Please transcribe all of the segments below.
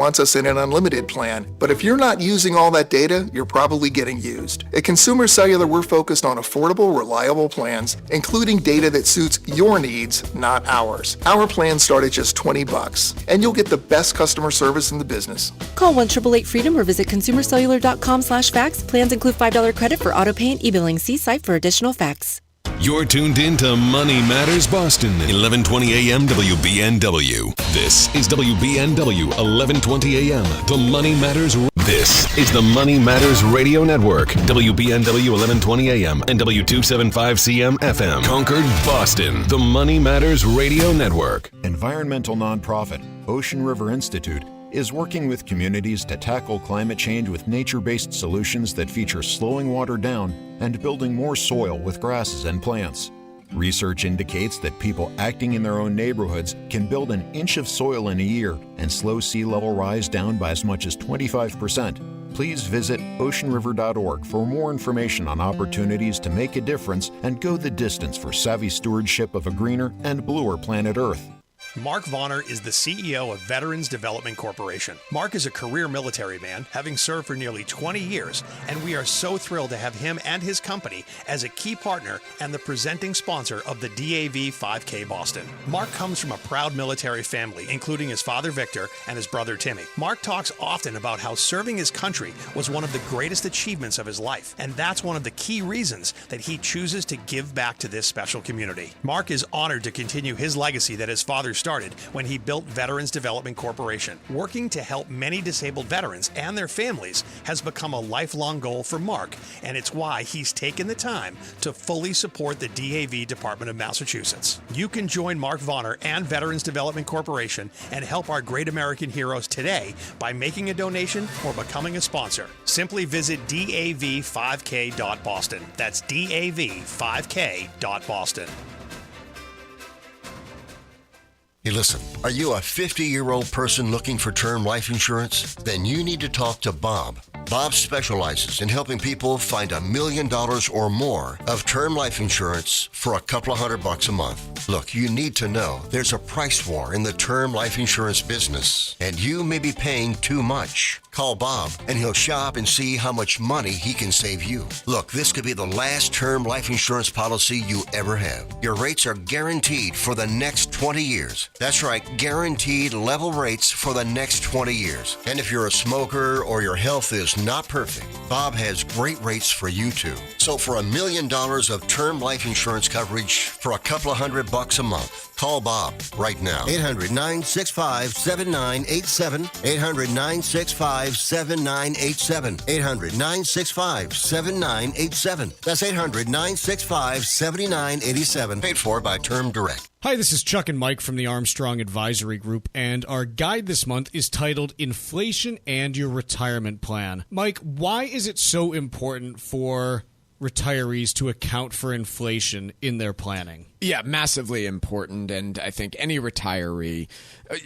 wants us in an unlimited plan, but if you're not using all that data, you're probably getting used. At Consumer Cellular, we're focused on affordable, reliable plans, including data that suits your needs, not ours. Our plans start at just $20, and you'll get the best customer service in the business. Call 1-888-FREEDOM or visit consumercellular.com/facts. Plans include $5 credit for auto pay and e-billing. See site for additional facts. You're tuned in to Money Matters Boston, 1120 AM WBNW. This is WBNW, 1120 AM, the Money Matters. This is the Money Matters Radio Network, WBNW 1120 AM and W275CM FM, Concord, Boston, the Money Matters Radio Network. Environmental nonprofit Ocean River Institute is working with communities to tackle climate change with nature-based solutions that feature slowing water down and building more soil with grasses and plants. Research indicates that people acting in their own neighborhoods can build an inch of soil in a year and slow sea level rise down by as much as 25%. Please visit oceanriver.org for more information on opportunities to make a difference and go the distance for savvy stewardship of a greener and bluer planet Earth. Mark Vonner is the CEO of Veterans Development Corporation. Mark is a career military man, having served for nearly 20 years, and we are so thrilled to have him and his company as a key partner and the presenting sponsor of the DAV 5K Boston. Mark comes from a proud military family, including his father Victor and his brother Timmy. Mark talks often about how serving his country was one of the greatest achievements of his life, and that's one of the key reasons that he chooses to give back to this special community. Mark is honored to continue his legacy that his father started when he built Veterans Development Corporation. Working to help many disabled veterans and their families has become a lifelong goal for Mark, and it's why he's taken the time to fully support the DAV Department of Massachusetts. You can join Mark Vonner and Veterans Development Corporation and help our great American heroes today by making a donation or becoming a sponsor. Simply visit dav5k.boston. That's dav5k.boston. Hey, listen, are you a 50-year-old person looking for term life insurance? Then you need to talk to Bob. Bob specializes in helping people find $1 million or more of term life insurance for a couple of $100 a month. Look, you need to know there's a price war in the term life insurance business, and you may be paying too much. Call Bob, and he'll shop and see how much money he can save you. Look, this could be the last term life insurance policy you ever have. Your rates are guaranteed for the next 20 years. That's right, guaranteed level rates for the next 20 years. And if you're a smoker or your health is not perfect, Bob has great rates for you too. So for $1 million of term life insurance coverage for a couple of $100 a month, call Bob right now. 800-965-7987. 800-965-7987. 800-965-7987. That's 800-965-7987. Paid for by Term Direct. Hi, this is Chuck and Mike from the Armstrong Advisory Group, and our guide this month is titled Inflation and Your Retirement Plan. Mike, why is it so important for retirees to account for inflation in their planning? Yeah, massively important, and I think any retiree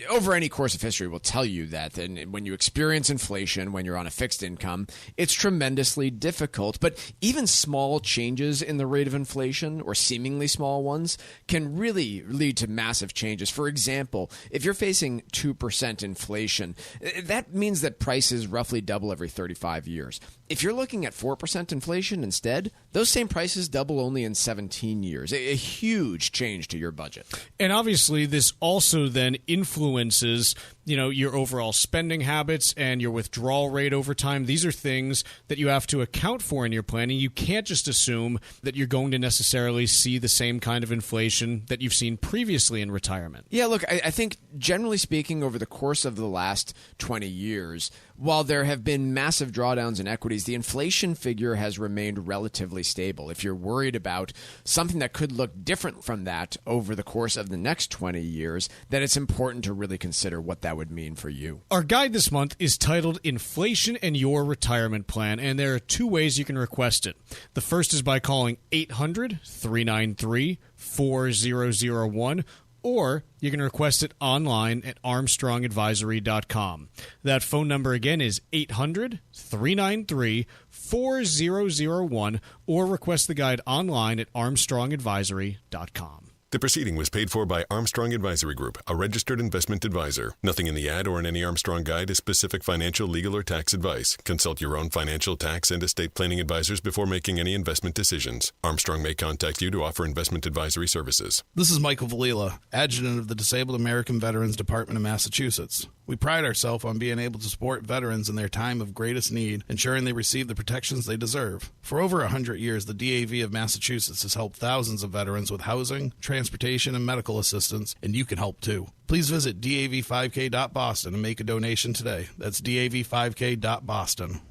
over any course of history will tell you that. And when you experience inflation, when you're on a fixed income, it's tremendously difficult. But even small changes in the rate of inflation, or seemingly small ones, can really lead to massive changes. For example, if you're facing 2% inflation, that means that prices roughly double every 35 years. If you're looking at 4% inflation instead, those same prices double only in 17 years. A huge change to your budget. And obviously, this also then influences, your overall spending habits and your withdrawal rate over time. These are things that you have to account for in your planning. You can't just assume that you're going to necessarily see the same kind of inflation that you've seen previously in retirement. Yeah, look, I think generally speaking, over the course of the last 20 years, while there have been massive drawdowns in equities, the inflation figure has remained relatively stable. If you're worried about something that could look different from that over the course of the next 20 years, then it's important to really consider what that would mean for you. Our guide this month is titled Inflation and Your Retirement Plan, and there are two ways you can request it. The first is by calling 800-393-4001, or you can request it online at armstrongadvisory.com. That phone number again is 800-393-4001, or request the guide online at armstrongadvisory.com. The proceeding was paid for by Armstrong Advisory Group, a registered investment advisor. Nothing in the ad or in any Armstrong guide is specific financial, legal, or tax advice. Consult your own financial, tax, and estate planning advisors before making any investment decisions. Armstrong may contact you to offer investment advisory services. This is Michael Valila, Adjutant of the Disabled American Veterans Department of Massachusetts. We pride ourselves on being able to support veterans in their time of greatest need, ensuring they receive the protections they deserve. For over 100 years, the DAV of Massachusetts has helped thousands of veterans with housing, transportation, and medical assistance, and you can help too. Please visit dav5k.boston and make a donation today. That's dav5k.boston.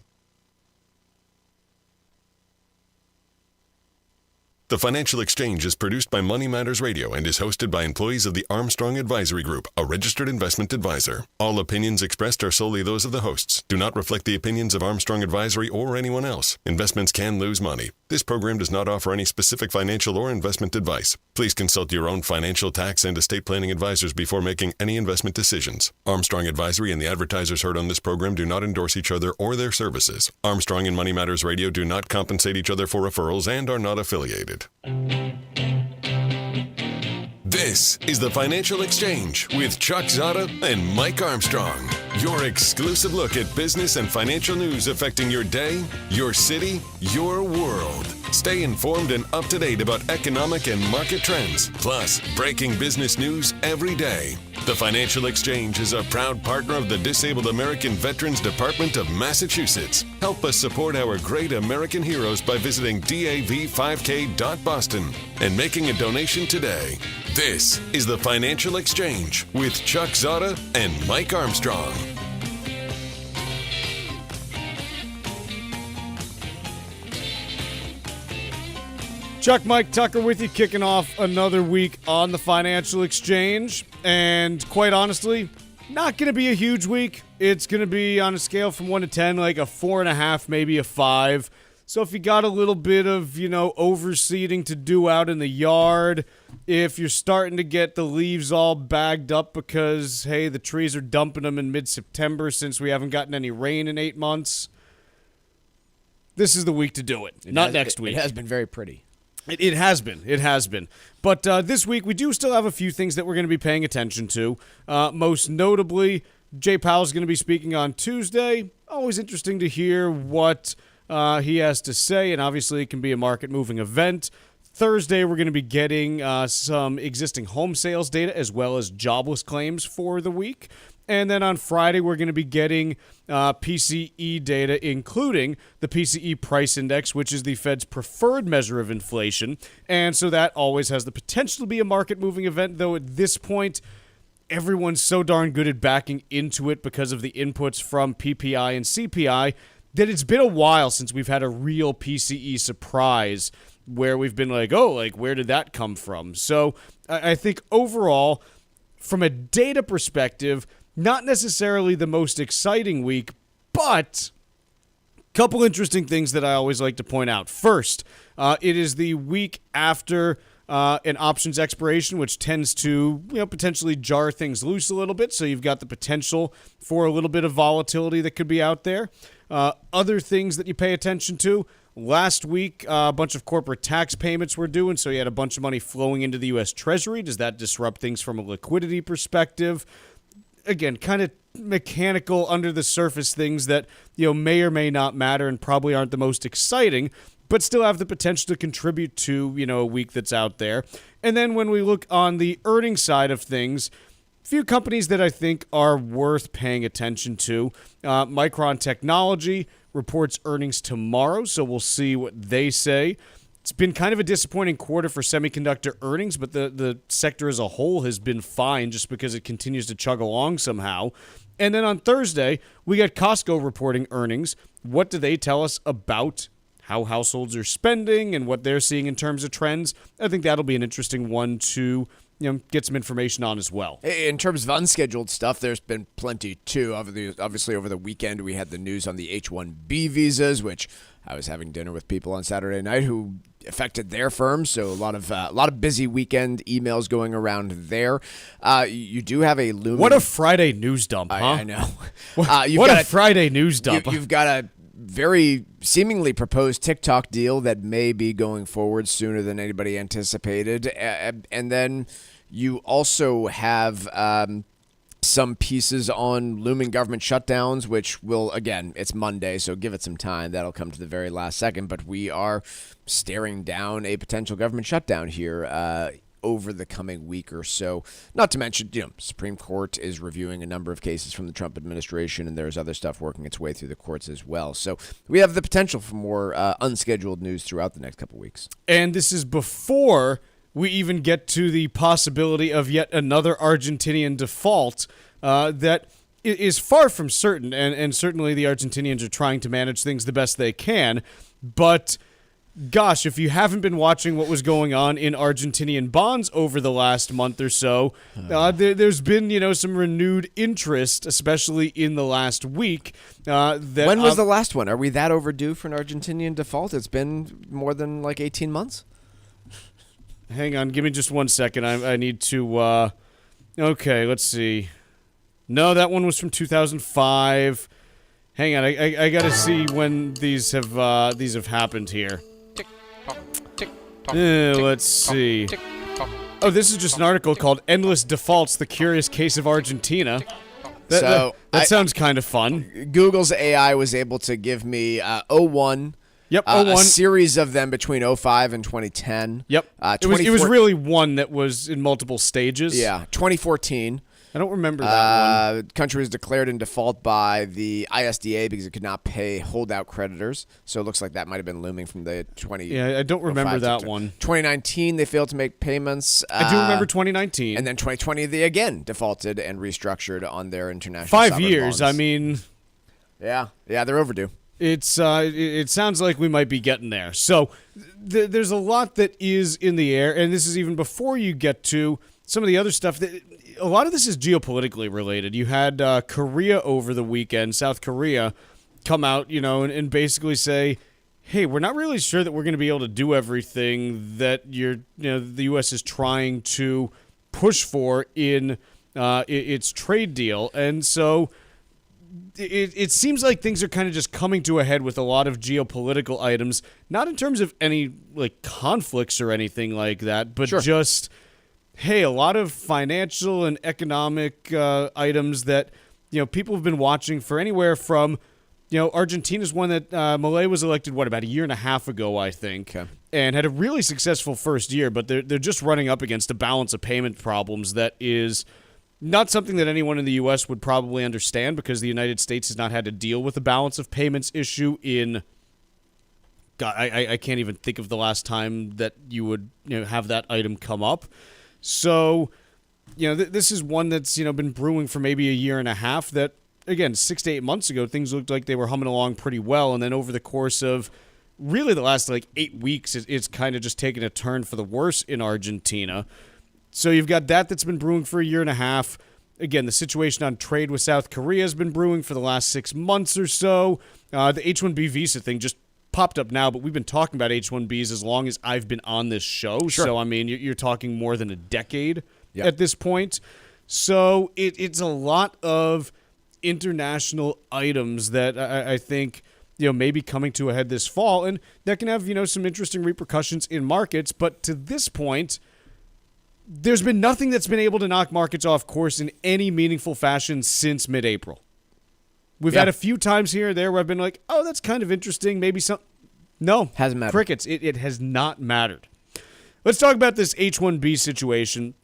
The Financial Exchange is produced by Money Matters Radio and is hosted by employees of the Armstrong Advisory Group, a registered investment advisor. All opinions expressed are solely those of the hosts, do not reflect the opinions of Armstrong Advisory or anyone else. Investments can lose money. This program does not offer any specific financial or investment advice. Please consult your own financial, tax, and estate planning advisors before making any investment decisions. Armstrong Advisory and the advertisers heard on this program do not endorse each other or their services. Armstrong and Money Matters Radio do not compensate each other for referrals and are not affiliated. This is the Financial Exchange with Chuck Zodda and Mike Armstrong. Your exclusive look at business and financial news affecting your day, your city, your world. Stay informed and up to date about economic and market trends, plus breaking business news every day. The Financial Exchange is a proud partner of the Disabled American Veterans Department of Massachusetts. Help us support our great American heroes by visiting dav5k.boston and making a donation today. This is the Financial Exchange with Chuck Zodda and Mike Armstrong. Chuck, Mike Tucker with you, kicking off another week on the Financial Exchange. And quite honestly, not going to be a huge week. It's going to be on a scale from 1 to 10, like a 4.5, maybe a 5. So if you got a little bit of, overseeding to do out in the yard, if you're starting to get the leaves all bagged up because, hey, the trees are dumping them in mid-September since we haven't gotten any rain in 8 months, this is the week to do it. Not next week. It has been very pretty. It has been. It has been. But this week, we do still have a few things that we're going to be paying attention to. Most notably, Jay Powell's going to be speaking on Tuesday. Always interesting to hear what he has to say, and obviously it can be a market-moving event. Thursday, we're going to be getting some existing home sales data as well as jobless claims for the week. And then on Friday, we're going to be getting PCE data, including the PCE price index, which is the Fed's preferred measure of inflation. And so that always has the potential to be a market-moving event, though at this point, everyone's so darn good at backing into it because of the inputs from PPI and CPI that it's been a while since we've had a real PCE surprise where we've been like, where did that come from? So I think overall, from a data perspective, not necessarily the most exciting week, but a couple interesting things that I always like to point out. First, it is the week after an options expiration, which tends to potentially jar things loose a little bit. So you've got the potential for a little bit of volatility that could be out there. Other things that you pay attention to. Last week, a bunch of corporate tax payments were due, and so you had a bunch of money flowing into the U.S. Treasury. Does that disrupt things from a liquidity perspective? Again, kind of mechanical under the surface things that may or may not matter and probably aren't the most exciting, but still have the potential to contribute to a week that's out there. And then when we look on the earnings side of things, a few companies that I think are worth paying attention to. Micron Technology reports earnings tomorrow, so we'll see what they say. It's been kind of a disappointing quarter for semiconductor earnings, but the sector as a whole has been fine just because it continues to chug along somehow. And then on Thursday, we got Costco reporting earnings. What do they tell us about how households are spending and what they're seeing in terms of trends? I think that'll be an interesting one to get some information on as well. In terms of unscheduled stuff, there's been plenty too. Obviously, over the weekend, we had the news on the H-1B visas, which I was having dinner with people on Saturday night who affected their firms. So a lot of busy weekend emails going around there. You do have a looming. What a Friday news dump, huh? I know. What a Friday news dump. You've got a very seemingly proposed TikTok deal that may be going forward sooner than anybody anticipated. And then you also have some pieces on looming government shutdowns, which will, again, it's Monday, so give it some time. That'll come to the very last second. But we are staring down a potential government shutdown here over the coming week or so. Not to mention, Supreme Court is reviewing a number of cases from the Trump administration, and there's other stuff working its way through the courts as well. So we have the potential for more unscheduled news throughout the next couple weeks. And this is before we even get to the possibility of yet another Argentinian default that is far from certain. And certainly the Argentinians are trying to manage things the best they can. But gosh, if you haven't been watching what was going on in Argentinian bonds over the last month or so, there's been, some renewed interest, especially in the last week. When was the last one? Are we that overdue for an Argentinian default? It's been more than 18 months? Hang on, give me just 1 second. I need to, okay, let's see. No, that one was from 2005. Hang on, I gotta see when these have happened here. Let's see. Oh, this is just an article called "Endless Defaults: The Curious Case of Argentina." That sounds kind of fun. Google's AI was able to give me 01. Yep, 01. A series of them between 05 and 2010. Yep. It was really one that was in multiple stages. Yeah, 2014. I don't remember that one. Country was declared in default by the ISDA because it could not pay holdout creditors. So it looks like that might have been looming from the 20. Yeah, I don't remember that one. 2019, they failed to make payments. I do remember 2019. And then 2020, they again defaulted and restructured on their international 5 years. bonds. I mean, yeah, they're overdue. It sounds like we might be getting there. So there's a lot that is in the air, and this is even before you get to some of the other stuff. A lot of this is geopolitically related. You had Korea over the weekend, South Korea, come out, and basically say, hey, we're not really sure that we're going to be able to do everything that the U.S. is trying to push for in its trade deal. And so it seems like things are kind of just coming to a head with a lot of geopolitical items, not in terms of any conflicts or anything like that, but just, hey, a lot of financial and economic items that people have been watching for anywhere from Argentina's one that Milei was elected about a year and a half ago, I think, and had a really successful first year, but they're just running up against a balance of payment problems that is not something that anyone in the U.S. would probably understand, because the United States has not had to deal with the balance of payments issue in, God, I can't even think of the last time that you would have that item come up. So, this is one that's, been brewing for maybe a year and a half that, again, 6 to 8 months ago, things looked like they were humming along pretty well. And then over the course of really the last 8 weeks, it's kind of just taken a turn for the worse in Argentina. So you've got that's been brewing for a year and a half. Again, the situation on trade with South Korea has been brewing for the last 6 months or so. The H-1B visa thing just popped up now, but we've been talking about H-1Bs as long as I've been on this show. Sure. So, I mean, you're talking more than a decade at this point. So it's a lot of international items that I think may be coming to a head this fall, and that can have some interesting repercussions in markets. But to this point, there's been nothing that's been able to knock markets off course in any meaningful fashion since mid-April. We've had a few times here or there where I've been like, oh, that's kind of interesting. Maybe some. No. Hasn't mattered. Crickets. It has not mattered. Let's talk about this H-1B situation.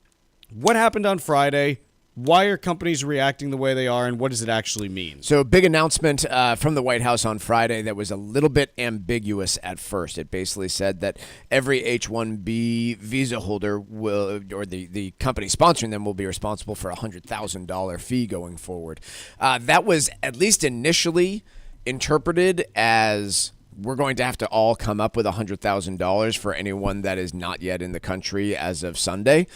What happened on Friday? Why are companies reacting the way they are, and what does it actually mean? So, big announcement from the White House on Friday that was a little bit ambiguous at first. It basically said that every H-1B visa holder will, or the company sponsoring them, will be responsible for a $100,000 fee going forward. That was, at least initially, interpreted as we're going to have to all come up with $100,000 for anyone that is not yet in the country as of Sunday.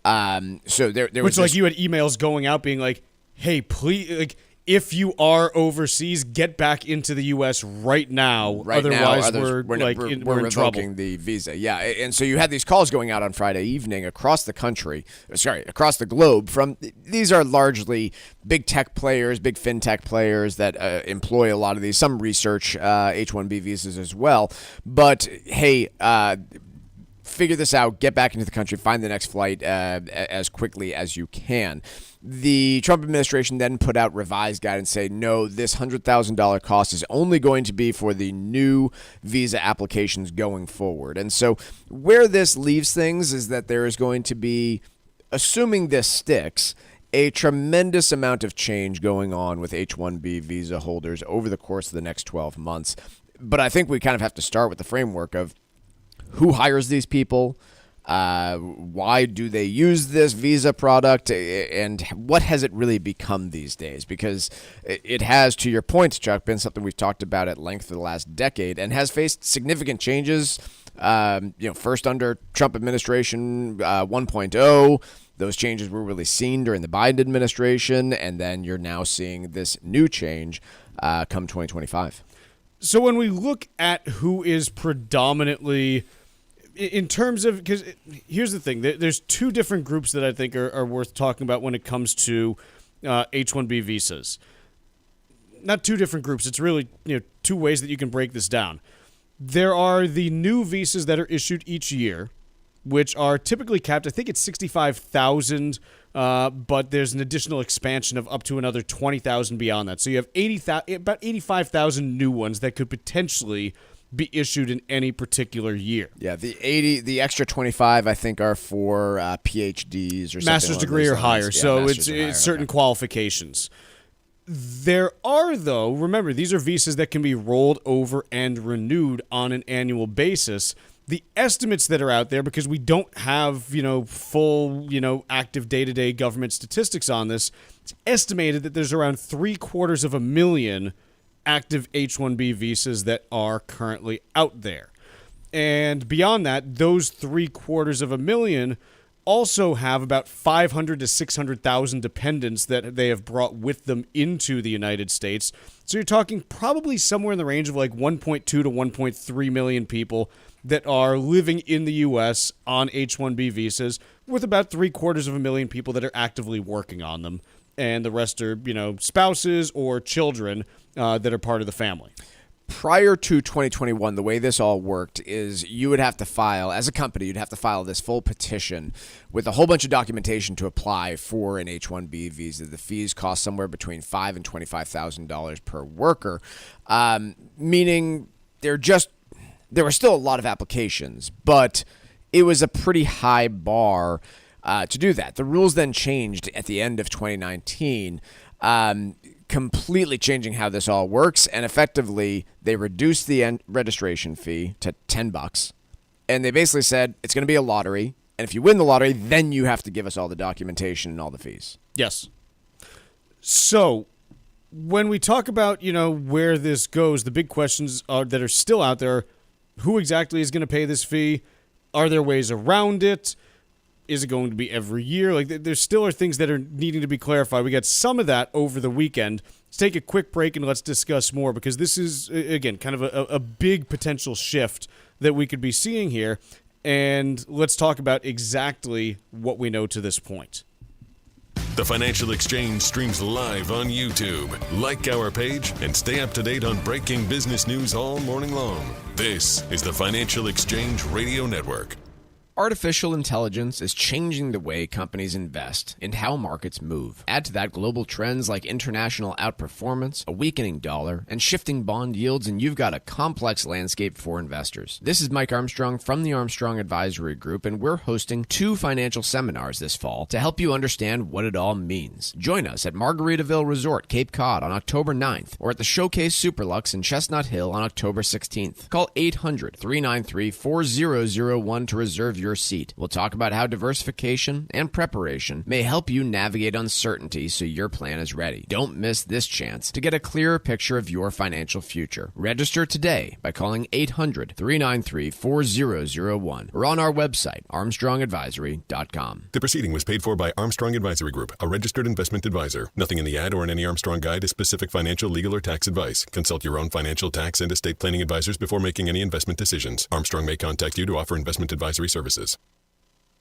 So there was Which, you had emails going out being like, hey, please, if you are overseas, get back into the U.S. right now. Otherwise, we're in trouble. Revoking the visa. Yeah, and so you had these calls going out on Friday evening across the globe. From these are largely big tech players, big fintech players that employ a lot of these. Some research H-1B visas as well. But hey. Figure this out, get back into the country, find the next flight as quickly as you can. The Trump administration then put out revised guidance saying, no, this $100,000 cost is only going to be for the new visa applications going forward. And so where this leaves things is that there is going to be, assuming this sticks, a tremendous amount of change going on with H-1B visa holders over the course of the next 12 months. But I think we kind of have to start with the framework of who hires these people, why do they use this visa product, and what has it really become these days? Because it has, to your point, Chuck, been something we've talked about at length for the last decade and has faced significant changes. First under Trump administration 1.0, those changes were really seen during the Biden administration, and then you're now seeing this new change come 2025. So when we look at who is predominantly, in terms of, because here's the thing, there's two different groups that I think are worth talking about when it comes to H-1B visas. Not two different groups. It's really two ways that you can break this down. There are the new visas that are issued each year, which are typically capped. I think it's 65,000, but there's an additional expansion of up to another 20,000 beyond that. So you have about 85,000 new ones that could potentially be issued in any particular year. Yeah, the extra 25 I think are for PhDs or something, master's degree or higher. So it's certain qualifications. There are, though, remember, these are visas that can be rolled over and renewed on an annual basis. The estimates that are out there, because we don't have, full, active day-to-day government statistics on this, it's estimated that there's around 750,000 active H-1B visas that are currently out there. And beyond that, those 750,000 also have about 500 to 600,000 dependents that they have brought with them into the United States. So you're talking probably somewhere in the range of like 1.2 to 1.3 million people that are living in the U.S. on H-1B visas, with about 750,000 people that are actively working on them. And the rest are, spouses or children that are part of the family. Prior to 2021, the way this all worked is you would have to file, as a company, you'd have to file this full petition with a whole bunch of documentation to apply for an H-1B visa. The fees cost somewhere between $5,000 and $25,000 per worker, meaning there were still a lot of applications, but it was a pretty high bar to do that. The rules then changed at the end of 2019, completely changing how this all works, and effectively they reduced the registration fee to $10, and they basically said it's going to be a lottery, and if you win the lottery, then you have to give us all the documentation and all the fees. Yes. So when we talk about, where this goes, the big questions that are still out there: who exactly is going to pay this fee? Are there ways around it? Is it going to be every year? Like, there still are things that are needing to be clarified. We got some of that over the weekend. Let's take a quick break and let's discuss more, because this is, again, kind of a big potential shift that we could be seeing here. And let's talk about exactly what we know to this point. The Financial Exchange streams live on YouTube. Like our page and stay up to date on breaking business news all morning long. This is the Financial Exchange Radio Network. Artificial intelligence is changing the way companies invest and how markets move. Add to that global trends like international outperformance, a weakening dollar, and shifting bond yields, and you've got a complex landscape for investors. This is Mike Armstrong from the Armstrong Advisory Group, and we're hosting 2 financial seminars this fall to help you understand what it all means. Join us at Margaritaville Resort, Cape Cod on October 9th, or at the Showcase Superlux in Chestnut Hill on October 16th. Call 800-393-4001 to reserve your your seat. We'll talk about how diversification and preparation may help you navigate uncertainty so your plan is ready. Don't miss this chance to get a clearer picture of your financial future. Register today by calling 800-393-4001 or on our website, armstrongadvisory.com. The proceeding was paid for by Armstrong Advisory Group, a registered investment advisor. Nothing in the ad or in any Armstrong guide is specific financial, legal, or tax advice. Consult your own financial, tax, and estate planning advisors before making any investment decisions. Armstrong may contact you to offer investment advisory services.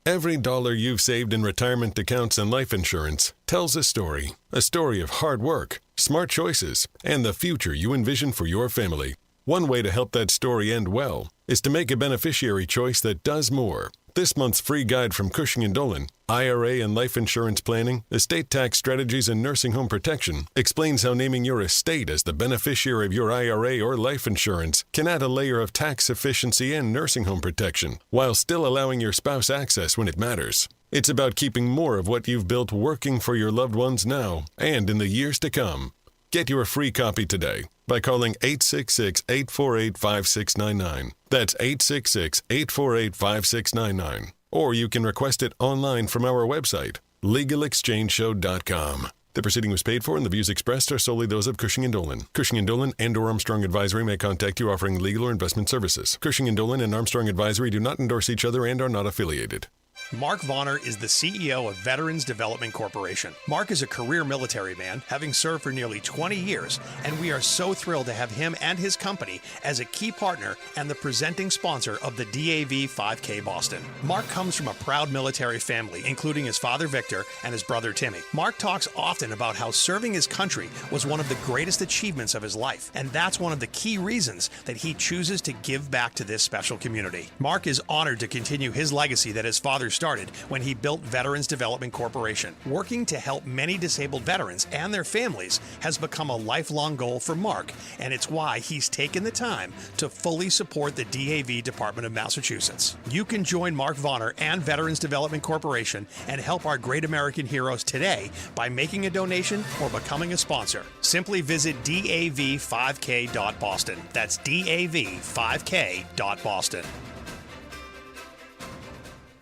Every dollar you've saved in retirement accounts and life insurance tells a story of hard work, smart choices, and the future you envision for your family. One way to help that story end well is to make a beneficiary choice that does more. This month's free guide from Cushing & Dolan, IRA and Life Insurance Planning, Estate Tax Strategies and Nursing Home Protection, explains how naming your estate as the beneficiary of your IRA or life insurance can add a layer of tax efficiency and nursing home protection, while still allowing your spouse access when it matters. It's about keeping more of what you've built working for your loved ones now and in the years to come. Get your free copy today by calling 866-848-5699. That's 866-848-5699. Or you can request it online from our website, legalexchangeshow.com. The proceeding was paid for and the views expressed are solely those of Cushing & Dolan. Cushing & Dolan and or Armstrong Advisory may contact you offering legal or investment services. Cushing & Dolan and Armstrong Advisory do not endorse each other and are not affiliated. Mark Vonner is the CEO of Veterans Development Corporation. Mark is a career military man, having served for nearly 20 years, and we are so thrilled to have him and his company as a key partner and the presenting sponsor of the DAV 5K Boston. Mark comes from a proud military family, including his father Victor and his brother Timmy. Mark talks often about how serving his country was one of the greatest achievements of his life, and that's one of the key reasons that he chooses to give back to this special community. Mark is honored to continue his legacy that his father started when he built Veterans Development Corporation. Working to help many disabled veterans and their families has become a lifelong goal for Mark, and it's why he's taken the time to fully support the DAV Department of Massachusetts. You can join Mark Vonner and Veterans Development Corporation and help our great American heroes today by making a donation or becoming a sponsor. Simply visit dav5k.boston. That's dav5k.boston.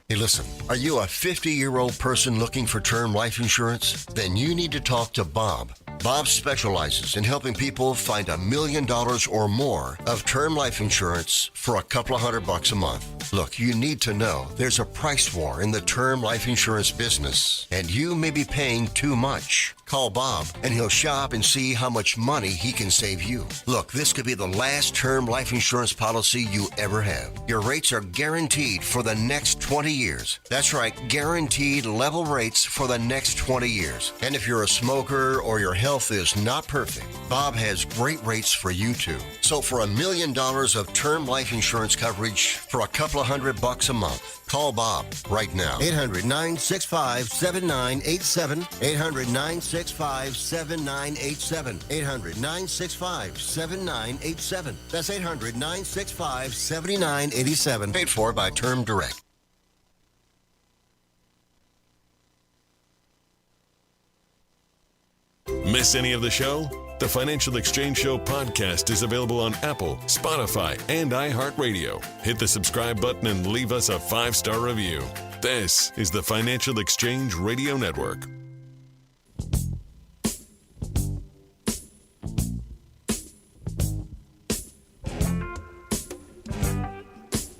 Hey, listen, are you a 50-year-old person looking for term life insurance? Then you need to talk to Bob. Bob specializes in helping people find $1 million or more of term life insurance for a couple of $100 a month. Look, you need to know there's a price war in the term life insurance business, and you may be paying too much. Call Bob, and he'll shop and see how much money he can save you. Look, this could be the last term life insurance policy you ever have. Your rates are guaranteed for the next 20 years. That's right, guaranteed level rates for the next 20 years. And if you're a smoker or your health is not perfect, Bob has great rates for you too. So for $1 million of term life insurance coverage for a couple of $100 a month, call Bob right now. 800-965-7987. 800-965-7987. 800-965-7987. That's 800-965-7987. Paid for by Term Direct. Miss any of the show? The Financial Exchange Show podcast is available on Apple, Spotify, and iHeartRadio. Hit the subscribe button and leave us a 5-star review. This is the Financial Exchange Radio Network.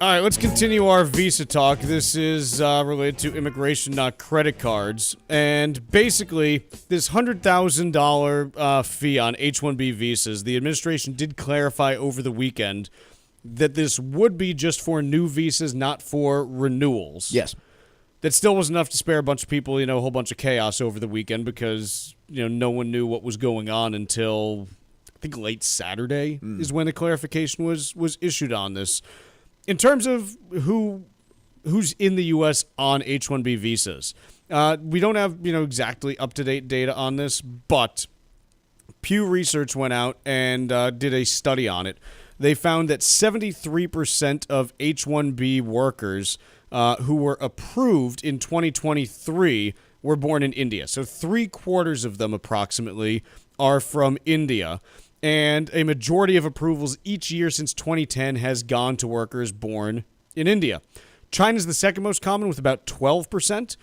All right, let's continue our visa talk. This is related to immigration, not credit cards. And basically, this $100,000 fee on H-1B visas, the administration did clarify over the weekend that this would be just for new visas, not for renewals. Yes. That still was enough to spare a bunch of people, a whole bunch of chaos over the weekend because, no one knew what was going on until, I think, late Saturday is when the clarification was issued on this. In terms of who's in the U.S. on H-1B visas, we don't have exactly up-to-date data on this, but Pew Research went out and did a study on it. They found that 73% of H-1B workers who were approved in 2023 were born in India. So 3/4 of them approximately are from India. And a majority of approvals each year since 2010 has gone to workers born in India. China's the second most common with about 12%.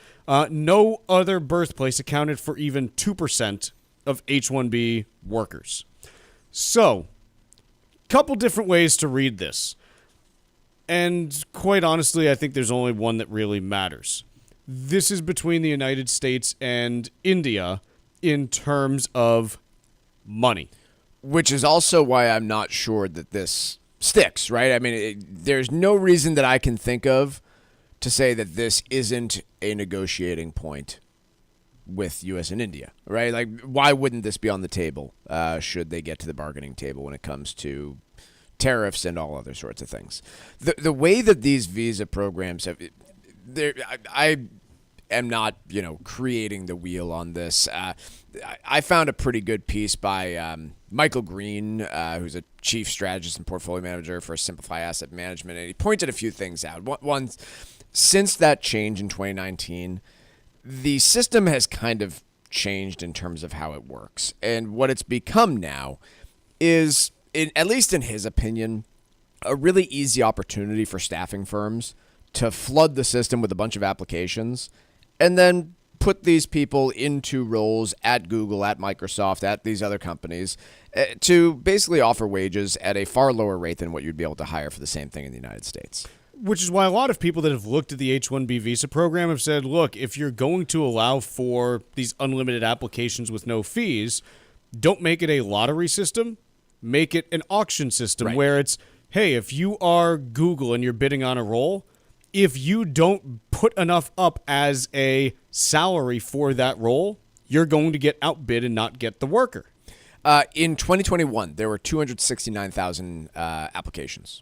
No other birthplace accounted for even 2% of H-1B workers. So, couple different ways to read this. And quite honestly, I think there's only one that really matters. This is between the United States and India in terms of money. Which is also why I'm not sure that this sticks, right? I mean, there's no reason that I can think of to say that this isn't a negotiating point with U.S. and India, right? Like, why wouldn't this be on the table should they get to the bargaining table when it comes to tariffs and all other sorts of things? The way that these visa programs have, I am not, creating the wheel on this. I found a pretty good piece by Michael Green, who's a chief strategist and portfolio manager for Simplify Asset Management, and he pointed a few things out. One, since that change in 2019, the system has kind of changed in terms of how it works. And what it's become now is, at least in his opinion, a really easy opportunity for staffing firms to flood the system with a bunch of applications and then put these people into roles at Google, at Microsoft, at these other companies to basically offer wages at a far lower rate than what you'd be able to hire for the same thing in the United States. Which is why a lot of people that have looked at the H-1B visa program have said, look, if you're going to allow for these unlimited applications with no fees, don't make it a lottery system. Make it an auction system where it's, hey, if you are Google and you're bidding on a role, if you don't put enough up as a salary for that role, you're going to get outbid and not get the worker. In 2021, there were 269,000 applications.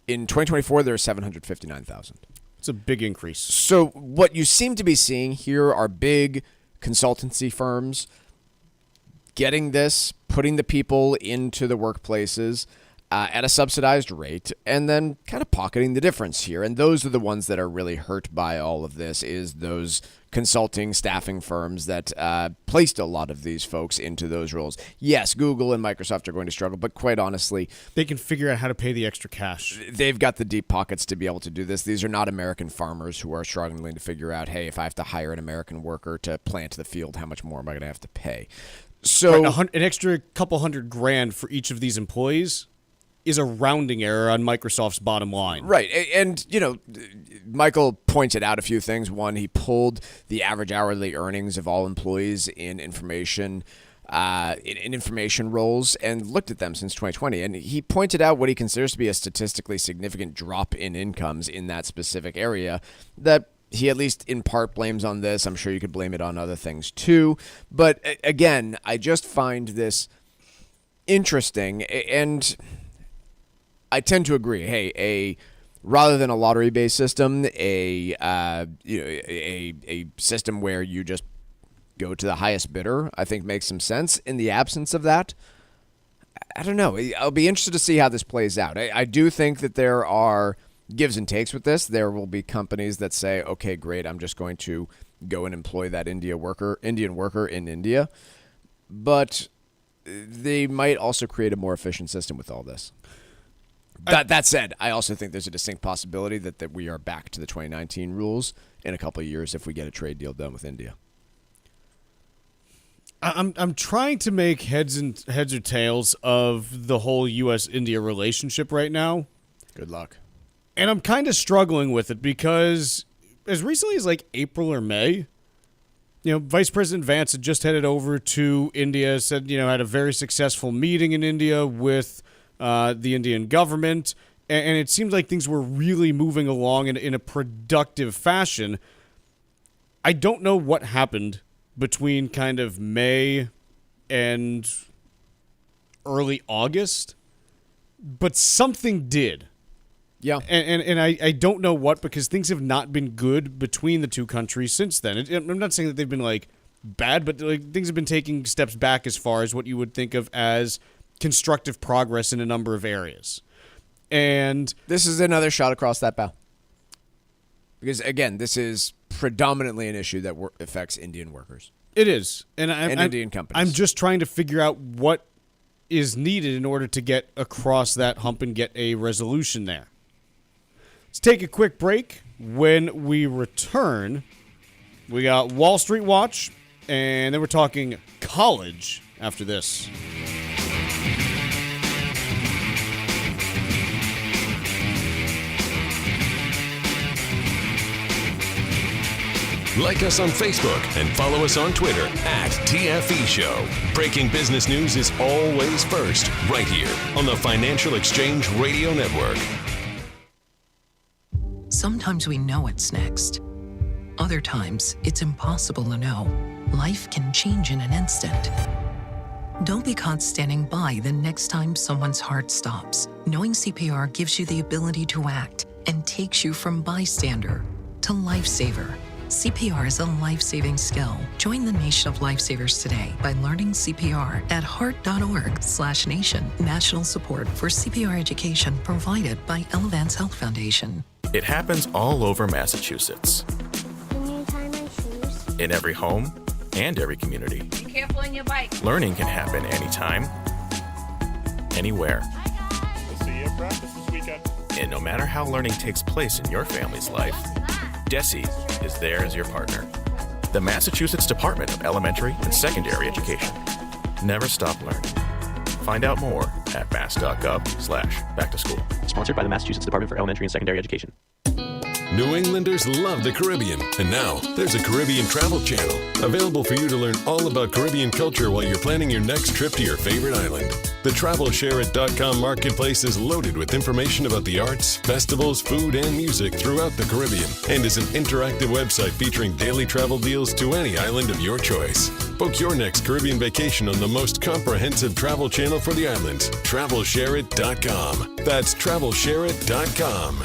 In 2024, there are 759,000. It's a big increase. So what you seem to be seeing here are big consultancy firms getting this, putting the people into the workplaces at a subsidized rate, and then kind of pocketing the difference here. And those are the ones that are really hurt by all of this, is those consulting staffing firms that placed a lot of these folks into those roles. Yes, Google and Microsoft are going to struggle, but quite honestly, they can figure out how to pay the extra cash. They've got the deep pockets to be able to do this. These are not American farmers who are struggling to figure out, hey, if I have to hire an American worker to plant the field, how much more am I going to have to pay? So an extra couple $100,000 for each of these employees is a rounding error on Microsoft's bottom line. Right. And, Michael pointed out a few things. One, he pulled the average hourly earnings of all employees in information roles and looked at them since 2020. And he pointed out what he considers to be a statistically significant drop in incomes in that specific area that he at least in part blames on this. I'm sure you could blame it on other things too. But again, I just find this interesting, and I tend to agree. Hey, rather than a lottery-based system, a system where you just go to the highest bidder, I think makes some sense. In the absence of that, I don't know. I'll be interested to see how this plays out. I do think that there are gives and takes with this. There will be companies that say, okay, great, I'm just going to go and employ that Indian worker in India. But they might also create a more efficient system with all this. That said, I also think there's a distinct possibility that we are back to the 2019 rules in a couple of years if we get a trade deal done with India. I'm trying to make heads or tails of the whole U.S.-India relationship right now. Good luck. And I'm kind of struggling with it because as recently as like April or May, Vice President Vance had just headed over to India, said, had a very successful meeting in India with the Indian government, and it seemed like things were really moving along in a productive fashion. I don't know what happened between kind of May and early August, but something did. Yeah. And I don't know what, because things have not been good between the two countries since then. I'm not saying that they've been like bad, but like things have been taking steps back as far as what you would think of as constructive progress in a number of areas. And this is another shot across that bow. Because, again, this is predominantly an issue that affects Indian workers. It is. And Indian companies. I'm just trying to figure out what is needed in order to get across that hump and get a resolution there. Let's take a quick break. When we return, we got Wall Street Watch, and then we're talking college after this. Like us on Facebook and follow us on Twitter @TFE Show. Breaking business news is always first, right here on the Financial Exchange Radio Network. Sometimes we know what's next. Other times, it's impossible to know. Life can change in an instant. Don't be caught standing by the next time someone's heart stops. Knowing CPR gives you the ability to act and takes you from bystander to lifesaver. CPR is a life-saving skill. Join the nation of lifesavers today by learning CPR at heart.org/nation. National support for CPR education provided by Elevance Health Foundation. It happens all over Massachusetts. Can you tie my shoes? In every home and every community. Be careful on your bike. Learning can happen anytime, anywhere. We'll see you at practice this weekend. And no matter how learning takes place in your family's life, DESE is there as your partner. The Massachusetts Department of Elementary and Secondary Education. Never stop learning. Find out more at mass.gov/back-to-school. Sponsored by the Massachusetts Department for Elementary and Secondary Education. New Englanders love the Caribbean, and now there's a Caribbean travel channel available for you to learn all about Caribbean culture while you're planning your next trip to your favorite island. The TravelShareIt.com marketplace is loaded with information about the arts, festivals, food, and music throughout the Caribbean, and is an interactive website featuring daily travel deals to any island of your choice. Book your next Caribbean vacation on the most comprehensive travel channel for the islands, TravelShareIt.com. That's TravelShareIt.com.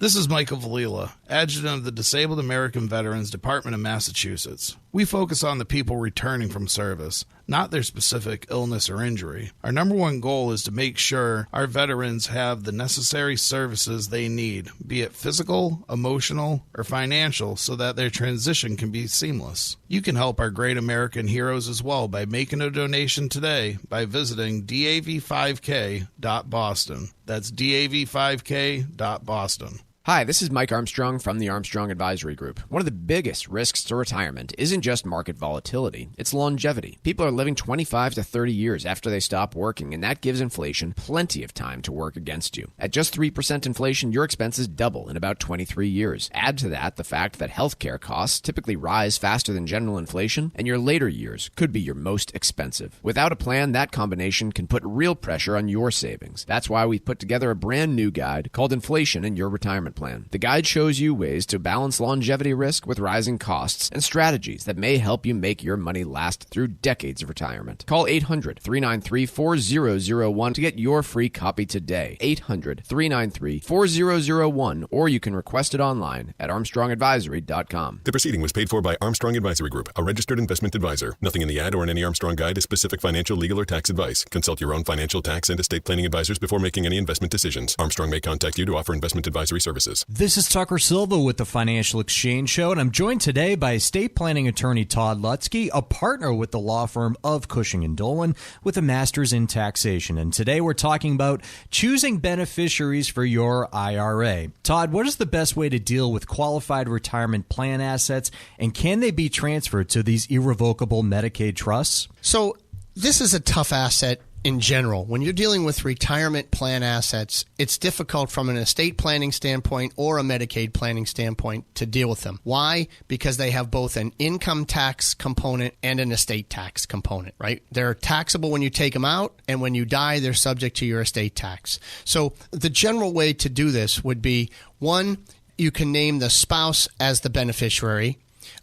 This is Michael Valila, Adjutant of the Disabled American Veterans Department of Massachusetts. We focus on the people returning from service, not their specific illness or injury. Our number one goal is to make sure our veterans have the necessary services they need, be it physical, emotional, or financial, so that their transition can be seamless. You can help our great American heroes as well by making a donation today by visiting dav5k.boston. That's dav5k.boston. Hi, this is Mike Armstrong from the Armstrong Advisory Group. One of the biggest risks to retirement isn't just market volatility, it's longevity. People are living 25 to 30 years after they stop working, and that gives inflation plenty of time to work against you. At just 3% inflation, your expenses double in about 23 years. Add to that the fact that healthcare costs typically rise faster than general inflation, and your later years could be your most expensive. Without a plan, that combination can put real pressure on your savings. That's why we've put together a brand new guide called Inflation in Your Retirement Plan. The guide shows you ways to balance longevity risk with rising costs and strategies that may help you make your money last through decades of retirement. Call 800-393-4001 to get your free copy today. 800-393-4001, or you can request it online at armstrongadvisory.com. The proceeding was paid for by Armstrong Advisory Group, a registered investment advisor. Nothing in the ad or in any Armstrong guide is specific financial, legal, or tax advice. Consult your own financial, tax, and estate planning advisors before making any investment decisions. Armstrong may contact you to offer investment advisory services. This is Tucker Silva with the Financial Exchange Show, and I'm joined today by estate planning attorney Todd Lutzke, a partner with the law firm of Cushing & Dolan with a master's in taxation. And today we're talking about choosing beneficiaries for your IRA. Todd, what is the best way to deal with qualified retirement plan assets, and can they be transferred to these irrevocable Medicaid trusts? So this is a tough asset in general. When you're dealing with retirement plan assets, it's difficult from an estate planning standpoint or a Medicaid planning standpoint to deal with them. Why? Because they have both an income tax component and an estate tax component, right? They're taxable when you take them out, and when you die, they're subject to your estate tax. So the general way to do this would be, one, you can name the spouse as the beneficiary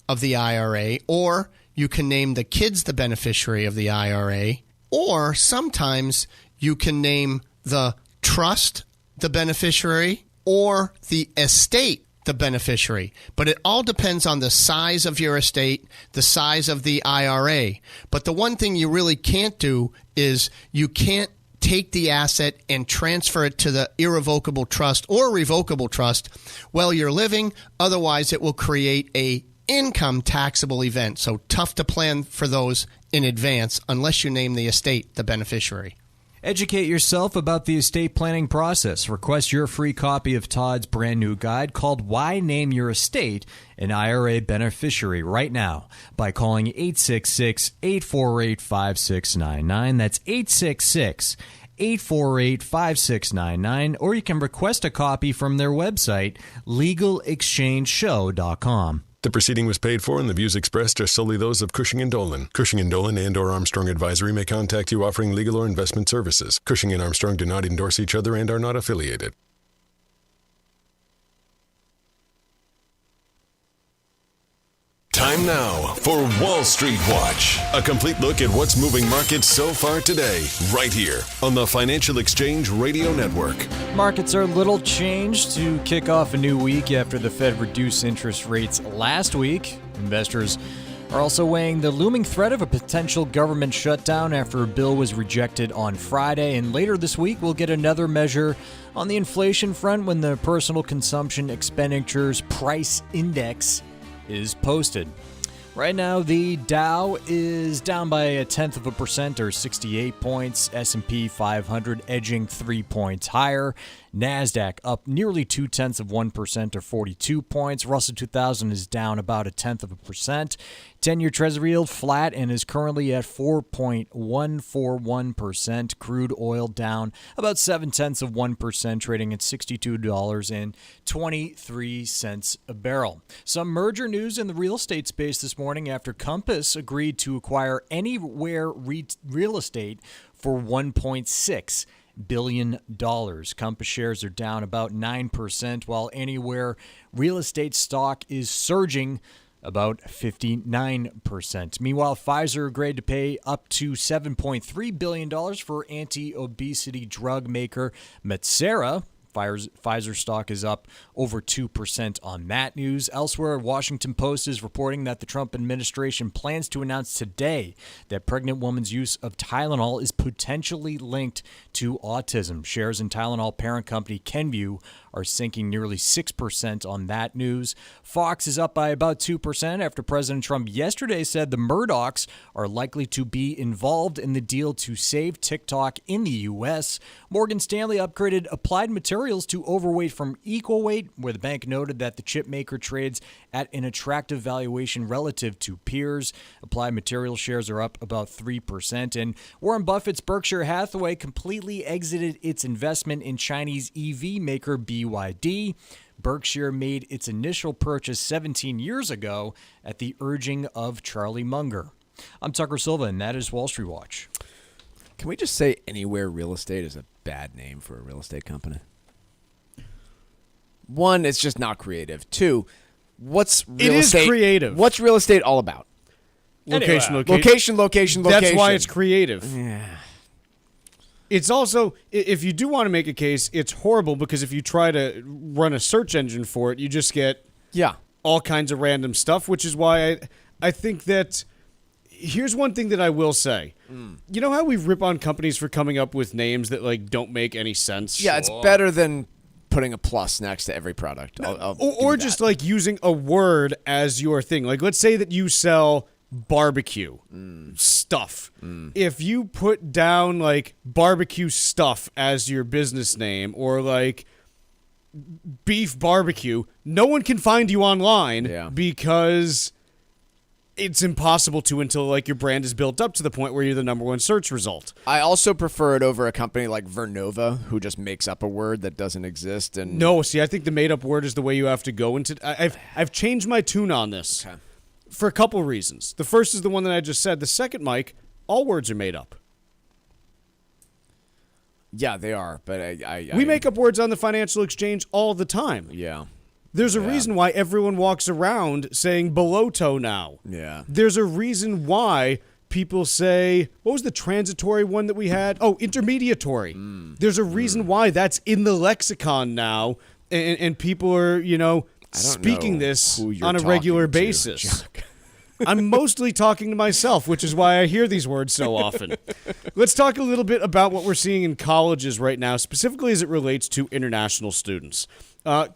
of the IRA, or you can name the kids the beneficiary of the IRA, or sometimes you can name the trust the beneficiary or the estate the beneficiary. But it all depends on the size of your estate, the size of the IRA. But the one thing you really can't do is you can't take the asset and transfer it to the irrevocable trust or revocable trust while you're living. Otherwise, it will create a income taxable event. So tough to plan for those in advance unless you name the estate the beneficiary. Educate yourself about the estate planning process. Request your free copy of Todd's brand new guide called Why Name Your Estate an IRA Beneficiary right now by calling 866-848-5699. That's 848-5699, or you can request a copy from their website, legalexchangeshow.com. The proceeding was paid for, and the views expressed are solely those of Cushing & Dolan. Cushing & Dolan and/or Armstrong Advisory may contact you offering legal or investment services. Cushing and Armstrong do not endorse each other and are not affiliated. Time now for Wall Street Watch. A complete look at what's moving markets so far today, right here on the Financial Exchange Radio Network. Markets are a little changed to kick off a new week after the Fed reduced interest rates last week. Investors are also weighing the looming threat of a potential government shutdown after a bill was rejected on Friday. And later this week, we'll get another measure on the inflation front when the Personal Consumption Expenditures Price Index is posted. Right now, the Dow is down by 0.1% or 68 points. S&P 500 edging 3 points higher. NASDAQ up nearly 0.2% or 42 points. Russell 2000 is down about 0.1%. 10-year Treasury yield flat and is currently at 4.141%. Crude oil down about 0.7%, trading at $62.23 a barrel. Some merger news in the real estate space this morning after Compass agreed to acquire Anywhere Real Estate for $1.6 billion. Compass shares are down about 9%, while Anywhere Real Estate stock is surging about 59%. Meanwhile, Pfizer agreed to pay up to $7.3 billion for anti-obesity drug maker Metsera. Pfizer stock is up over 2% on that news. Elsewhere, Washington Post is reporting that the Trump administration plans to announce today that pregnant woman's use of Tylenol is potentially linked to autism. Shares in Tylenol parent company Kenvue are sinking nearly 6% on that news. Fox is up by about 2% after President Trump yesterday said the Murdochs are likely to be involved in the deal to save TikTok in the U.S. Morgan Stanley upgraded Applied Materials to overweight from equal weight, where the bank noted that the chip maker trades at an attractive valuation relative to peers. Applied Materials shares are up about 3%. And Warren Buffett's Berkshire Hathaway completely exited its investment in Chinese EV maker BYD. Berkshire made its initial purchase 17 years ago at the urging of Charlie Munger. I'm Tucker Silva, and that is Wall Street Watch. Can we just say Anywhere Real Estate is a bad name for a real estate company? One, it's just not creative. Two, what's real estate? It is creative. What's real estate all about? Location. That's why it's creative. Yeah. It's also, if you do want to make a case, it's horrible because if you try to run a search engine for it, you just get all kinds of random stuff, which is why I think that here's one thing that I will say. You know how we rip on companies for coming up with names that don't make any sense? Yeah, it's better than putting a plus next to every product. Or just using a word as your thing. Let's say that you sell barbecue stuff. If you put down barbecue stuff as your business name or beef barbecue, no one can find you online because it's impossible to until your brand is built up to the point where you're the number one search result. I also prefer it over a company like Vernova, who just makes up a word that doesn't exist. And no, see, I think the made up word is the way you have to go into. I've changed my tune on this for a couple reasons. The first is the one that I just said. The second, Mike, all words are made up. Yeah, they are, but we make up words on the financial exchange all the time. Yeah. There's a reason why everyone walks around saying below toe now. Yeah. There's a reason why people say, what was the transitory one that we had? Oh, intermediatory. There's a reason why that's in the lexicon now, and people are, speaking this on a regular basis. I'm mostly talking to myself, which is why I hear these words so often. Let's talk a little bit about what we're seeing in colleges right now, specifically as it relates to international students.